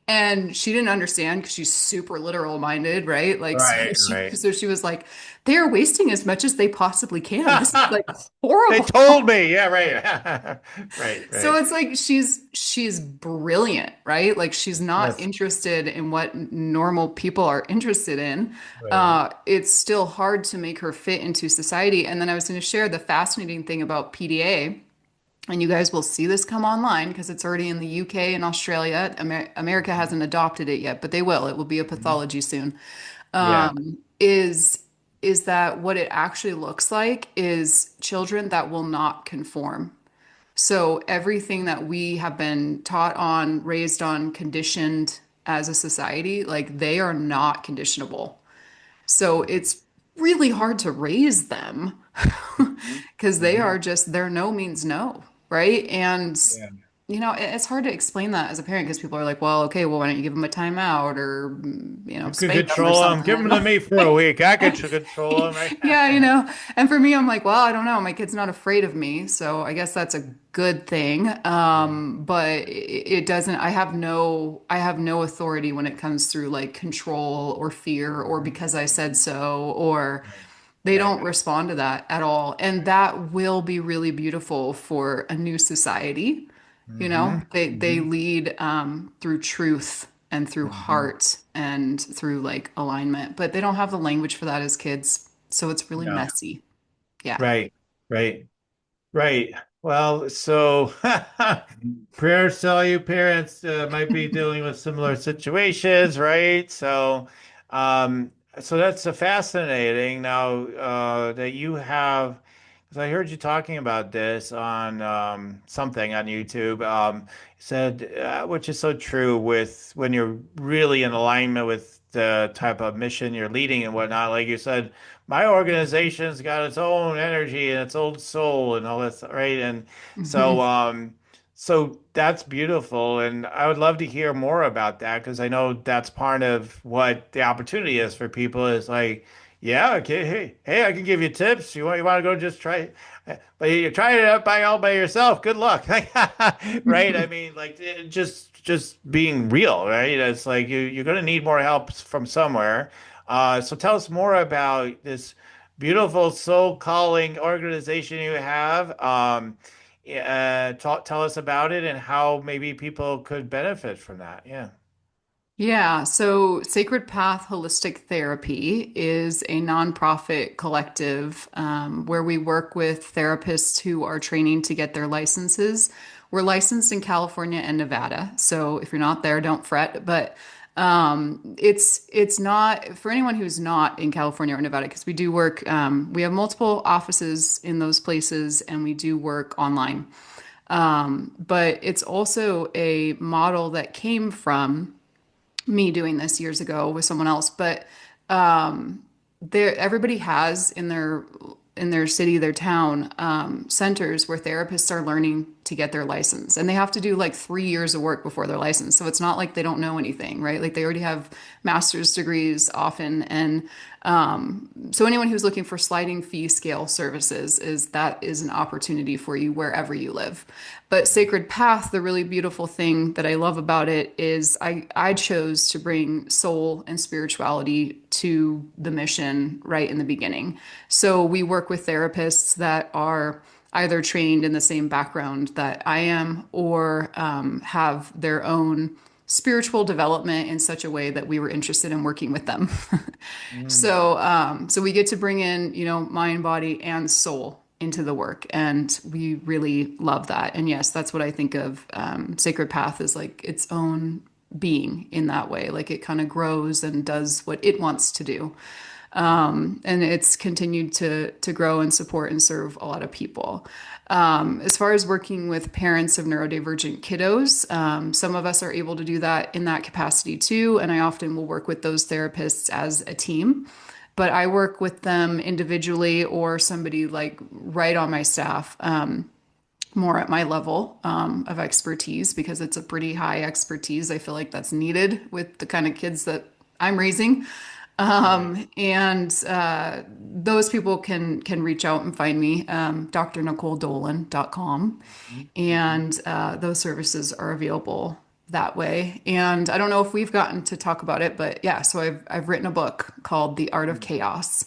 And she didn't understand because she's super literal minded, right? Like,
Right, right.
so she was like, "They are wasting as much as they possibly can. This is like
They
horrible."
told me. Yeah, right. Right,
So
right.
it's like she's brilliant, right? Like she's not
Yes.
interested in what normal people are interested in.
Right.
It's still hard to make her fit into society. And then I was going to share the fascinating thing about PDA, and you guys will see this come online because it's already in the UK and Australia. America hasn't adopted it yet, but they will. It will be a
Mhm.
pathology soon.
Yeah.
Is that what it actually looks like is children that will not conform. So everything that we have been taught on, raised on, conditioned as a society, like they are not conditionable. So it's really hard to raise them
Mhm.
because they
Mhm.
are just, their no means no, right? And
Yeah.
it's hard to explain that as a parent because people are like, well, okay, well, why don't you give them a timeout or,
You can
spank them or
control them.
something?
Give them to me for a week. I can control them, right?
Yeah, and for me, I'm like, well, I don't know. My kid's not afraid of me, so I guess that's a good thing.
Yeah.
But it doesn't, I have no authority when it comes through like control or fear or
Mhm.
because I said so, or
Right.
they
Right.
don't respond to that at all. And that will be really beautiful for a new society.
Hmm.
They
Hmm.
lead through truth and through
Hmm.
heart and through like alignment, but they don't have the language for that as kids. So it's really
No.
messy. Yeah.
Right. Right. Right. Well, so prayers to all you parents might be dealing with similar situations, right? Um, so that's fascinating. Now that you have, because I heard you talking about this on something on YouTube. Said which is so true with when you're really in alignment with the type of mission you're leading and whatnot. Like you said, my organization's got its own energy and its own soul and all this, right? And so,
Mhm.
so that's beautiful, and I would love to hear more about that because I know that's part of what the opportunity is for people. Is like, yeah, okay, hey, I can give you tips. You want to go just try, but you're trying it out by all by yourself. Good luck, right? I mean, like just being real, right? It's like you're going to need more help from somewhere. So tell us more about this beautiful soul calling organization you have. Tell us about it and how maybe people could benefit from that. Yeah.
Yeah, so Sacred Path Holistic Therapy is a nonprofit collective where we work with therapists who are training to get their licenses. We're licensed in California and Nevada, so if you're not there, don't fret. But it's not for anyone who's not in California or Nevada because we do work. We have multiple offices in those places, and we do work online. But it's also a model that came from me doing this years ago with someone else, but there everybody has in their city, their town, centers where therapists are learning to get their license, and they have to do like 3 years of work before they're licensed. So it's not like they don't know anything, right? Like they already have master's degrees often, and so anyone who's looking for sliding fee scale services is an opportunity for you wherever you live. But Sacred Path, the really beautiful thing that I love about it is I chose to bring soul and spirituality to the mission right in the beginning. So we work with therapists that are either trained in the same background that I am or have their own spiritual development in such a way that we were interested in working with them.
Mm.
So we get to bring in, mind, body, and soul into the work, and we really love that. And yes, that's what I think of. Sacred Path is like its own being in that way. Like it kind of grows and does what it wants to do. And it's continued to grow and support and serve a lot of people. As far as working with parents of neurodivergent kiddos, some of us are able to do that in that capacity too. And I often will work with those therapists as a team. But I work with them individually or somebody like right on my staff, more at my level of expertise because it's a pretty high expertise. I feel like that's needed with the kind of kids that I'm raising.
Right.
And those people can reach out and find me, drnicoledolan.com.
Mhm. Mhm.
And those services are available that way. And I don't know if we've gotten to talk about it, but yeah, so I've written a book called The Art of Chaos.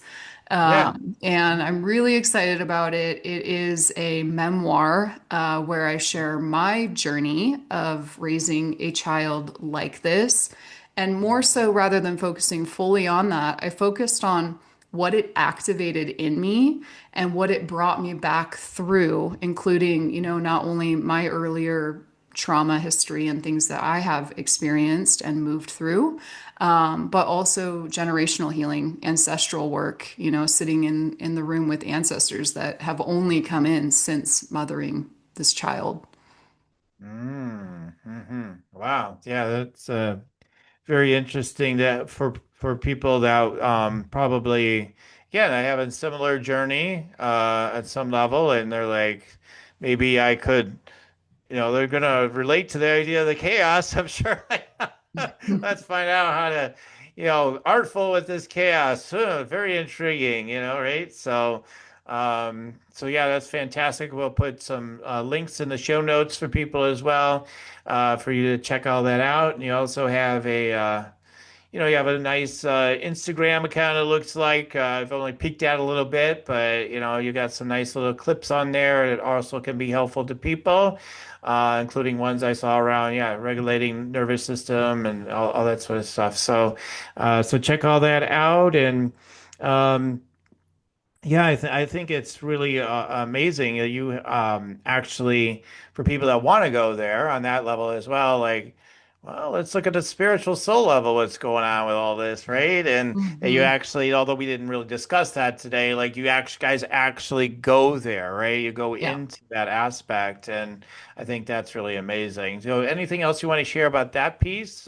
Yeah.
And I'm really excited about it. It is a memoir where I share my journey of raising a child like this. And more so, rather than focusing fully on that, I focused on what it activated in me and what it brought me back through, including, not only my earlier trauma history and things that I have experienced and moved through, but also generational healing, ancestral work, sitting in the room with ancestors that have only come in since mothering this child.
Mm-hmm. Wow. Yeah, that's very interesting that for people that probably again I have a similar journey at some level and they're like maybe I could they're gonna relate to the idea of the chaos. I'm sure. Let's find out how to artful with this chaos. Very intriguing, right? So yeah, that's fantastic. We'll put some links in the show notes for people as well, for you to check all that out. And you also have you have a nice Instagram account, it looks like. I've only peeked out a little bit, but you got some nice little clips on there. It also can be helpful to people, including ones I saw around, yeah, regulating nervous system and all that sort of stuff. So check all that out. And um, yeah, I think it's really amazing that you actually, for people that want to go there on that level as well, like, well, let's look at the spiritual soul level, what's going on with all this, right? And that you
Mhm.
actually, although we didn't really discuss that today, like you actually guys actually go there, right? You go
Yeah.
into that aspect, and I think that's really amazing. So, anything else you want to share about that piece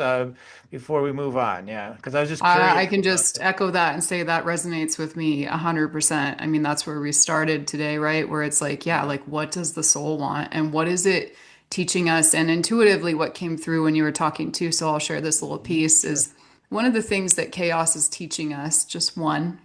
before we move on? Yeah, because I was just
I
curious
can
about
just echo that and say that resonates with me 100%. I mean, that's where we started today, right? Where it's like, yeah,
that.
like what does the soul want and what is it teaching us? And intuitively, what came through when you were talking too, so I'll share this little
Mhm.
piece,
Sure.
is one of the things that chaos is teaching us, just one,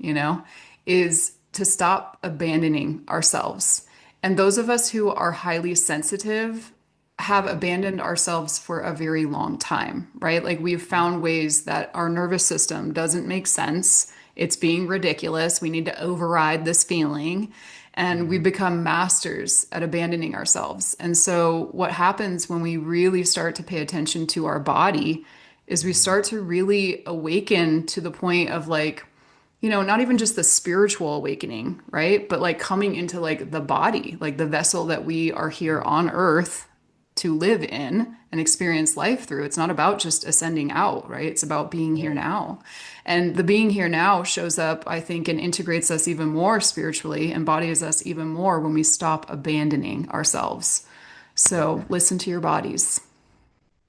is to stop abandoning ourselves. And those of us who are highly sensitive have
Mhm.
abandoned ourselves for a very long time, right? Like we've found ways that our nervous system doesn't make sense. It's being ridiculous. We need to override this feeling. And we
Mhm.
become masters at abandoning ourselves. And so, what happens when we really start to pay attention to our body is we start to really awaken to the point of like, not even just the spiritual awakening, right? But like coming into like the body, like the vessel that we are here on earth to live in and experience life through. It's not about just ascending out, right? It's about being here now. And the being here now shows up, I think, and integrates us even more spiritually, embodies us even more when we stop abandoning ourselves. So listen to your bodies.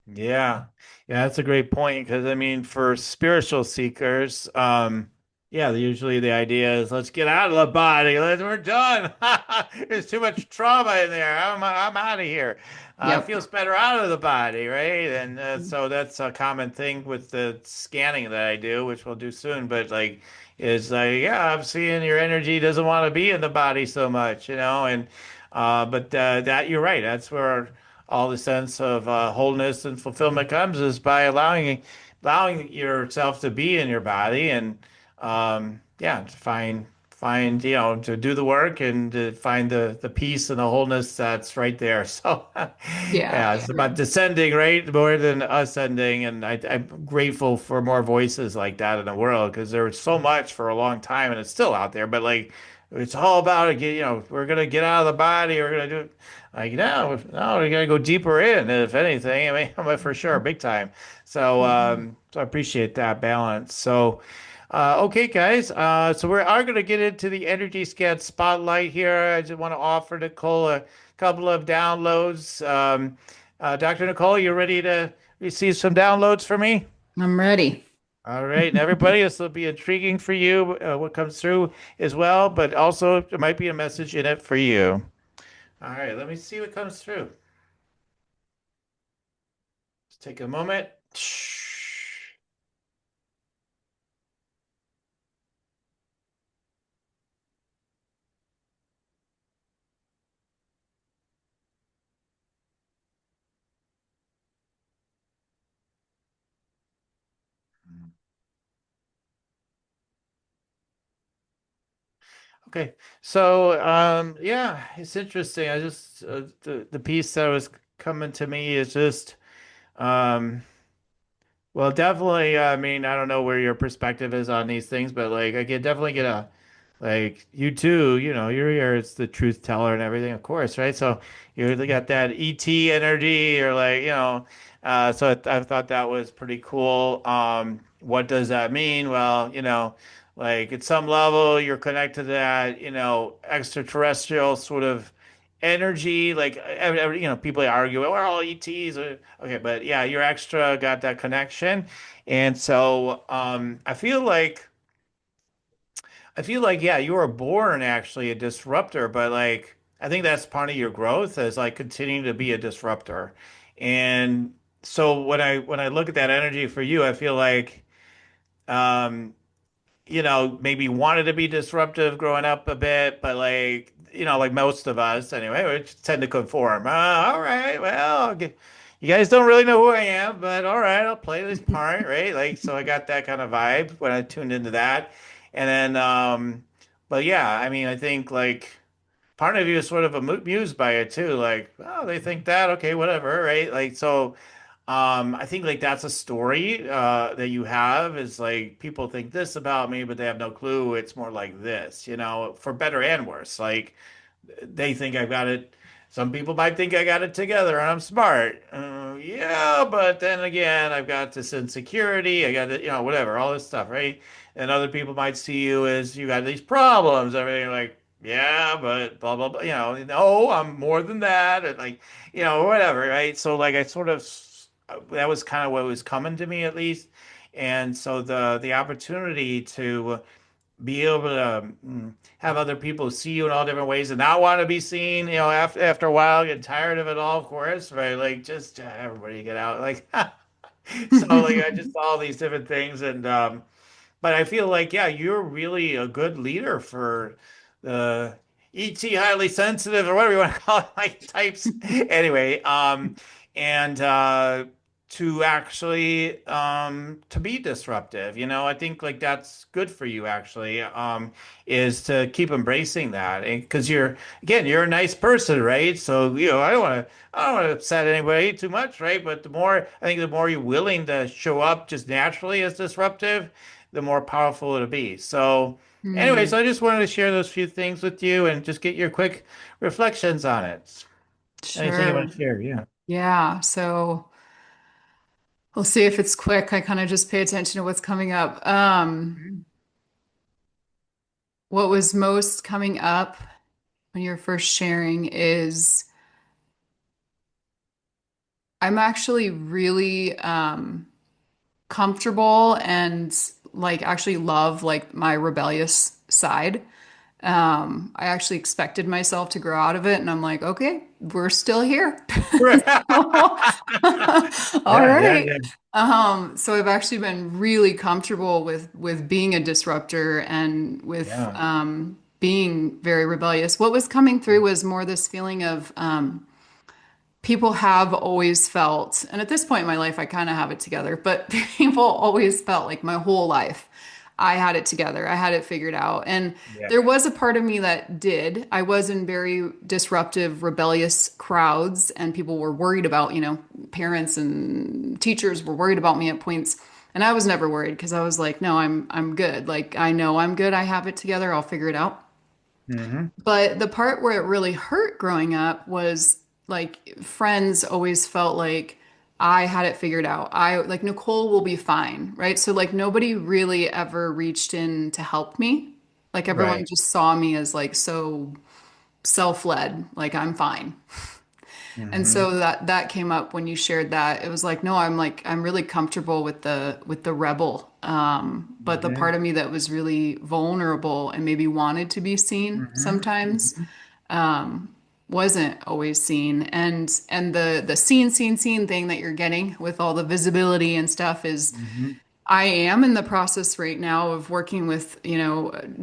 Yeah. Yeah, that's a great point because I mean, for spiritual seekers, yeah, usually the idea is let's get out of the body. We're done. There's too much trauma in there. I'm out of here. It
Yep.
feels better out of the body, right? And so that's a common thing with the scanning that I do, which we'll do soon. But like, is like, yeah, I'm seeing your energy doesn't want to be in the body so much, and but that you're right. That's where all the sense of wholeness and fulfillment comes is by allowing yourself to be in your body and yeah, to find to do the work and to find the peace and the wholeness that's right there. So
Yeah.
yeah, it's about descending, right, more than ascending. And I'm grateful for more voices like that in the world because there was so much for a long time and it's still out there. But like it's all about we're gonna get out of the body. We're gonna do like no, we gotta go deeper in. If anything, I mean, for sure, big time. So,
Mhm.
so I appreciate that balance. So, okay, guys. So we are going to get into the energy scan spotlight here. I just want to offer Nicole a couple of downloads. Dr. Nicole, you ready to receive some downloads for me?
I'm ready.
All right, and everybody, this will be intriguing for you, what comes through as well, but also there might be a message in it for you. All right, let me see what comes through. Let's take a moment. Okay. So, yeah, it's interesting. I just the piece that was coming to me is just um well, definitely I mean, I don't know where your perspective is on these things, but like I can definitely get a like you too, you're here, it's the truth teller and everything, of course, right? So you really got that ET energy or like, so I thought that was pretty cool. What does that mean? Well, like at some level you're connected to that, extraterrestrial sort of energy. Like, people argue, well, we're all ETs. Okay, but yeah, you're extra got that connection. And so I feel like, yeah, you were born actually a disruptor, but like I think that's part of your growth is like continuing to be a disruptor. And so when I look at that energy for you, I feel like um maybe wanted to be disruptive growing up a bit, but like, like most of us anyway, we just tend to conform. All right, well, you guys don't really know who I am, but all right, I'll play this part, right? Like, so I got that kind of vibe when I tuned into that. And then, but yeah, I mean, I think like part of you is sort of amused by it too. Like, oh, they think that, okay, whatever, right? Like, so I think like that's a story that you have is like people think this about me, but they have no clue. It's more like this, for better and worse. Like they think I've got it. Some people might think I got it together and I'm smart. Yeah, but then again, I've got this insecurity. I got it, whatever, all this stuff, right? And other people might see you as you got these problems. Everything like, yeah, but blah blah blah. No, I'm more than that. And like, whatever, right? So like, I sort of that was kind of what was coming to me at least. And so the opportunity to be able to have other people see you in all different ways and not want to be seen, after a while, get tired of it all, of course, right? Like just everybody get out, like so, like I just saw all these different things, and but I feel like yeah, you're really a good leader for the ET highly sensitive or whatever you want to call it, like types. Anyway, and to actually to be disruptive. I think like that's good for you actually, is to keep embracing that. Because you're a nice person, right? So, I don't want to upset anybody too much, right? But the more you're willing to show up just naturally as disruptive, the more powerful it'll be. So anyway,
Hmm.
so I just wanted to share those few things with you and just get your quick reflections on it. Anything you want
Sure.
to share? Yeah.
Yeah. So we'll see if it's quick. I kind of just pay attention to what's coming up. What was most coming up when you're first sharing is I'm actually really comfortable and like actually love like my rebellious side. I actually expected myself to grow out of it, and I'm like, okay, we're still here.
Right.
So, all
Yeah, yeah,
right.
yeah,
So I've actually been really comfortable with being a disruptor and with
yeah.
being very rebellious. What was coming through was more this feeling of people have always felt, and at this point in my life, I kind of have it together, but people always felt like my whole life I had it together. I had it figured out. And
Yeah.
there was a part of me that did. I was in very disruptive, rebellious crowds, and people were worried about, parents and teachers were worried about me at points. And I was never worried because I was like, no, I'm good. Like I know I'm good. I have it together. I'll figure it out.
Hmm.
But the part where it really hurt growing up was like friends always felt like I had it figured out. I like Nicole will be fine, right? So like nobody really ever reached in to help me. Like everyone
Right.
just saw me as like so self-led, like I'm fine. And
Hmm.
so that came up when you shared that. It was like, no, I'm really comfortable with the rebel. But the
Hmm.
part of me that was really vulnerable and maybe wanted to be seen
Hmm.
sometimes
Hmm.
wasn't always seen. And the scene thing that you're getting with all the visibility and stuff is
Hmm.
I am in the process right now of working with,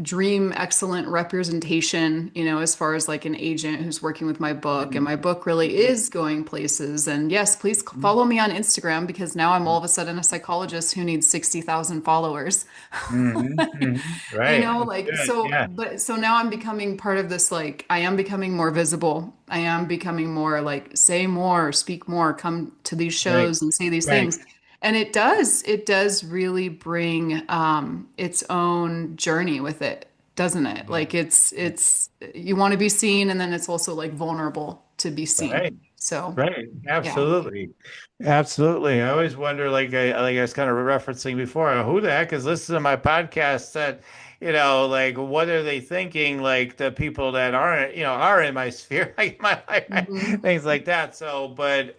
dream excellent representation, as far as like an agent who's working with my book. And my book really is going places. And yes, please follow me on Instagram because now I'm all of a sudden a psychologist who needs 60,000 followers.
Hmm. Hmm. Right. That's
Like,
good. Yeah.
so now I'm becoming part of this, like, I am becoming more visible. I am becoming more like, say more, speak more, come to these
Right.
shows and say these
Right.
things. And it does really bring its own journey with it, doesn't it?
Yeah.
Like you want to be seen and then it's also like vulnerable to be seen.
Right.
So,
Right.
yeah.
Absolutely. Absolutely. I always wonder, like I was kind of referencing before, who the heck is listening to my podcast that, like what are they thinking? Like the people that aren't, are in my sphere, like my life,
Hmm.
things like that. So, but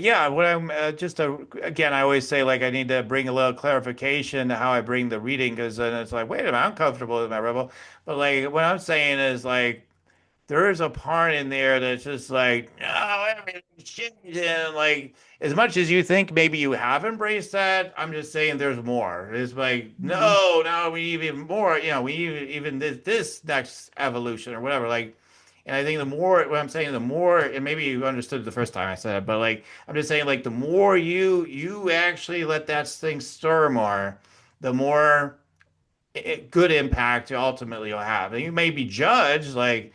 yeah, what I'm again, I always say like I need to bring a little clarification to how I bring the reading because then it's like, wait a minute, I'm comfortable with my rebel. But like what I'm saying is like, there is a part in there that's just like, no, everything's changing. Like, as much as you think maybe you have embraced that, I'm just saying there's more. It's like,
Hmm.
no, we need even more. We even this next evolution or whatever. Like, and I think the more, what I'm saying, the more, and maybe you understood the first time I said it, but like, I'm just saying, like, the more you actually let that thing stir more, the more good impact ultimately you'll have. And you may be judged like,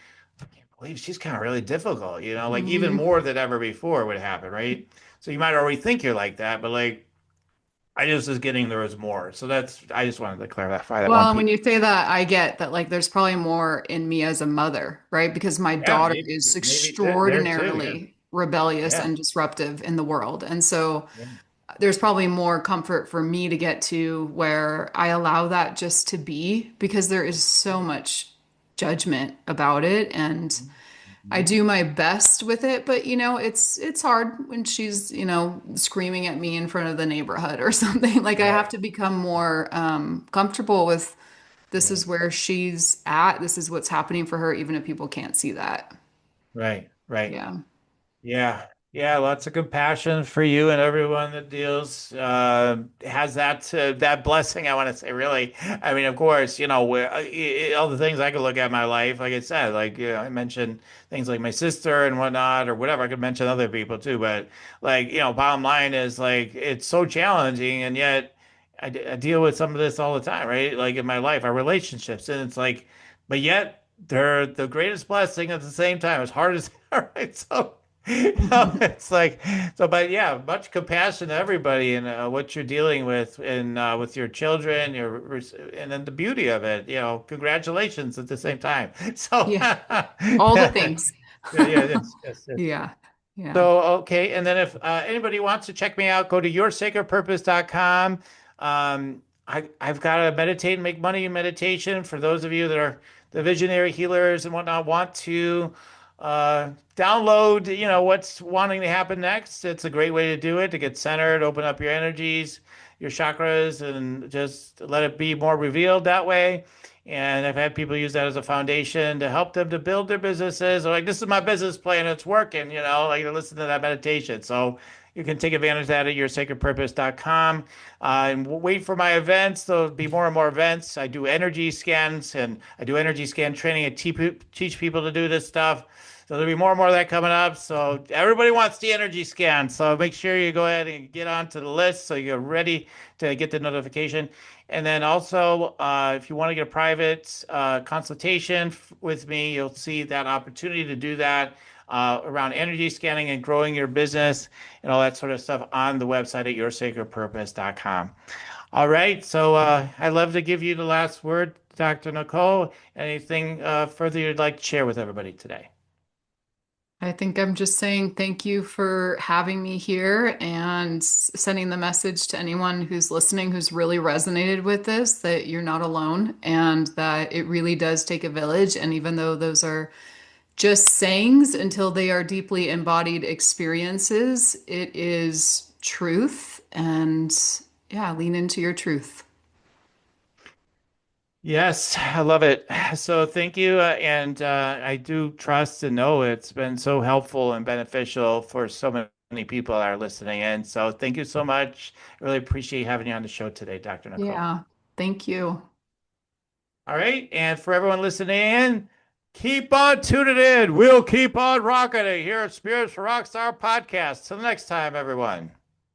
believe she's kind of really difficult, like even
Hmm.
more than ever before would happen, right? So you might already think you're like that, but like I just was getting there was more. So I just wanted to clarify that one
Well, and
piece.
when you say that, I get that like there's probably more in me as a mother, right? Because my
Yeah,
daughter
maybe
is
there too. Yeah.
extraordinarily rebellious
Yeah.
and disruptive in the world. And so
Yeah.
there's probably more comfort for me to get to where I allow that just to be because there is so much judgment about it and I
Mhm.
do my best with it, but it's hard when she's, screaming at me in front of the neighborhood or something. Like I have
Right.
to become more comfortable with this
Right.
is where she's at. This is what's happening for her, even if people can't see that.
Right. Right.
Yeah.
Yeah. Yeah, lots of compassion for you and everyone that deals has that blessing. I want to say, really. I mean, of course, all the things I could look at in my life, like I said, like I mentioned things like my sister and whatnot, or whatever. I could mention other people too, but like bottom line is like it's so challenging, and yet I deal with some of this all the time, right? Like in my life, our relationships, and it's like, but yet they're the greatest blessing at the same time. As hard as right, so. It's like so, but yeah, much compassion to everybody and what you're dealing with, and with your children, and then the beauty of it. Congratulations at the same time. So,
Yeah,
yeah,
all the
yeah,
things.
yes, yes, yes.
Yeah, yeah.
So, okay. And then if anybody wants to check me out, go to yoursacredpurpose.com. I've got a meditate and make money meditation for those of you that are the visionary healers and whatnot, want to download, what's wanting to happen next. It's a great way to do it, to get centered, open up your energies, your chakras, and just let it be more revealed that way. And I've had people use that as a foundation to help them to build their businesses. Or like, this is my business plan, it's working, like to listen to that meditation. So you can take advantage of that at yoursacredpurpose.com. And wait for my events. There'll be more and more events. I do energy scans, and I do energy scan training. I teach people to do this stuff. So there'll be more and more of that coming up. So everybody wants the energy scan. So make sure you go ahead and get onto the list so you're ready to get the notification. And then also, if you want to get a private consultation with me, you'll see that opportunity to do that around energy scanning and growing your business and all that sort of stuff on the website at yoursacredpurpose.com. All right. So I'd love to give you the last word, Dr. Nicole. Anything further you'd like to share with everybody today?
I think I'm just saying thank you for having me here and sending the message to anyone who's listening who's really resonated with this, that you're not alone and that it really does take a village. And even though those are just sayings, until they are deeply embodied experiences, it is truth. And yeah, lean into your truth.
Yes, I love it. So thank you. And I do trust and know it's been so helpful and beneficial for so many people that are listening in. So thank you so much. I really appreciate having you on the show today, Dr. Nicole.
Yeah, thank you.
All right. And for everyone listening in, keep on tuning in. We'll keep on rocking it here at Spirits for Rockstar Podcast. Till next time, everyone.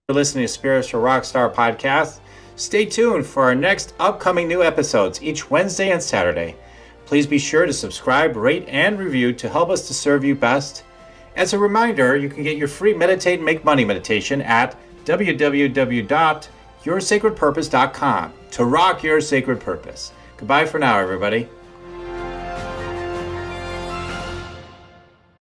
For listening to Spirits for Rockstar Podcast. Stay tuned for our next upcoming new episodes each Wednesday and Saturday. Please be sure to subscribe, rate, and review to help us to serve you best. As a reminder, you can get your free Meditate and Make Money meditation at www.yoursacredpurpose.com to rock your sacred purpose. Goodbye for now, everybody.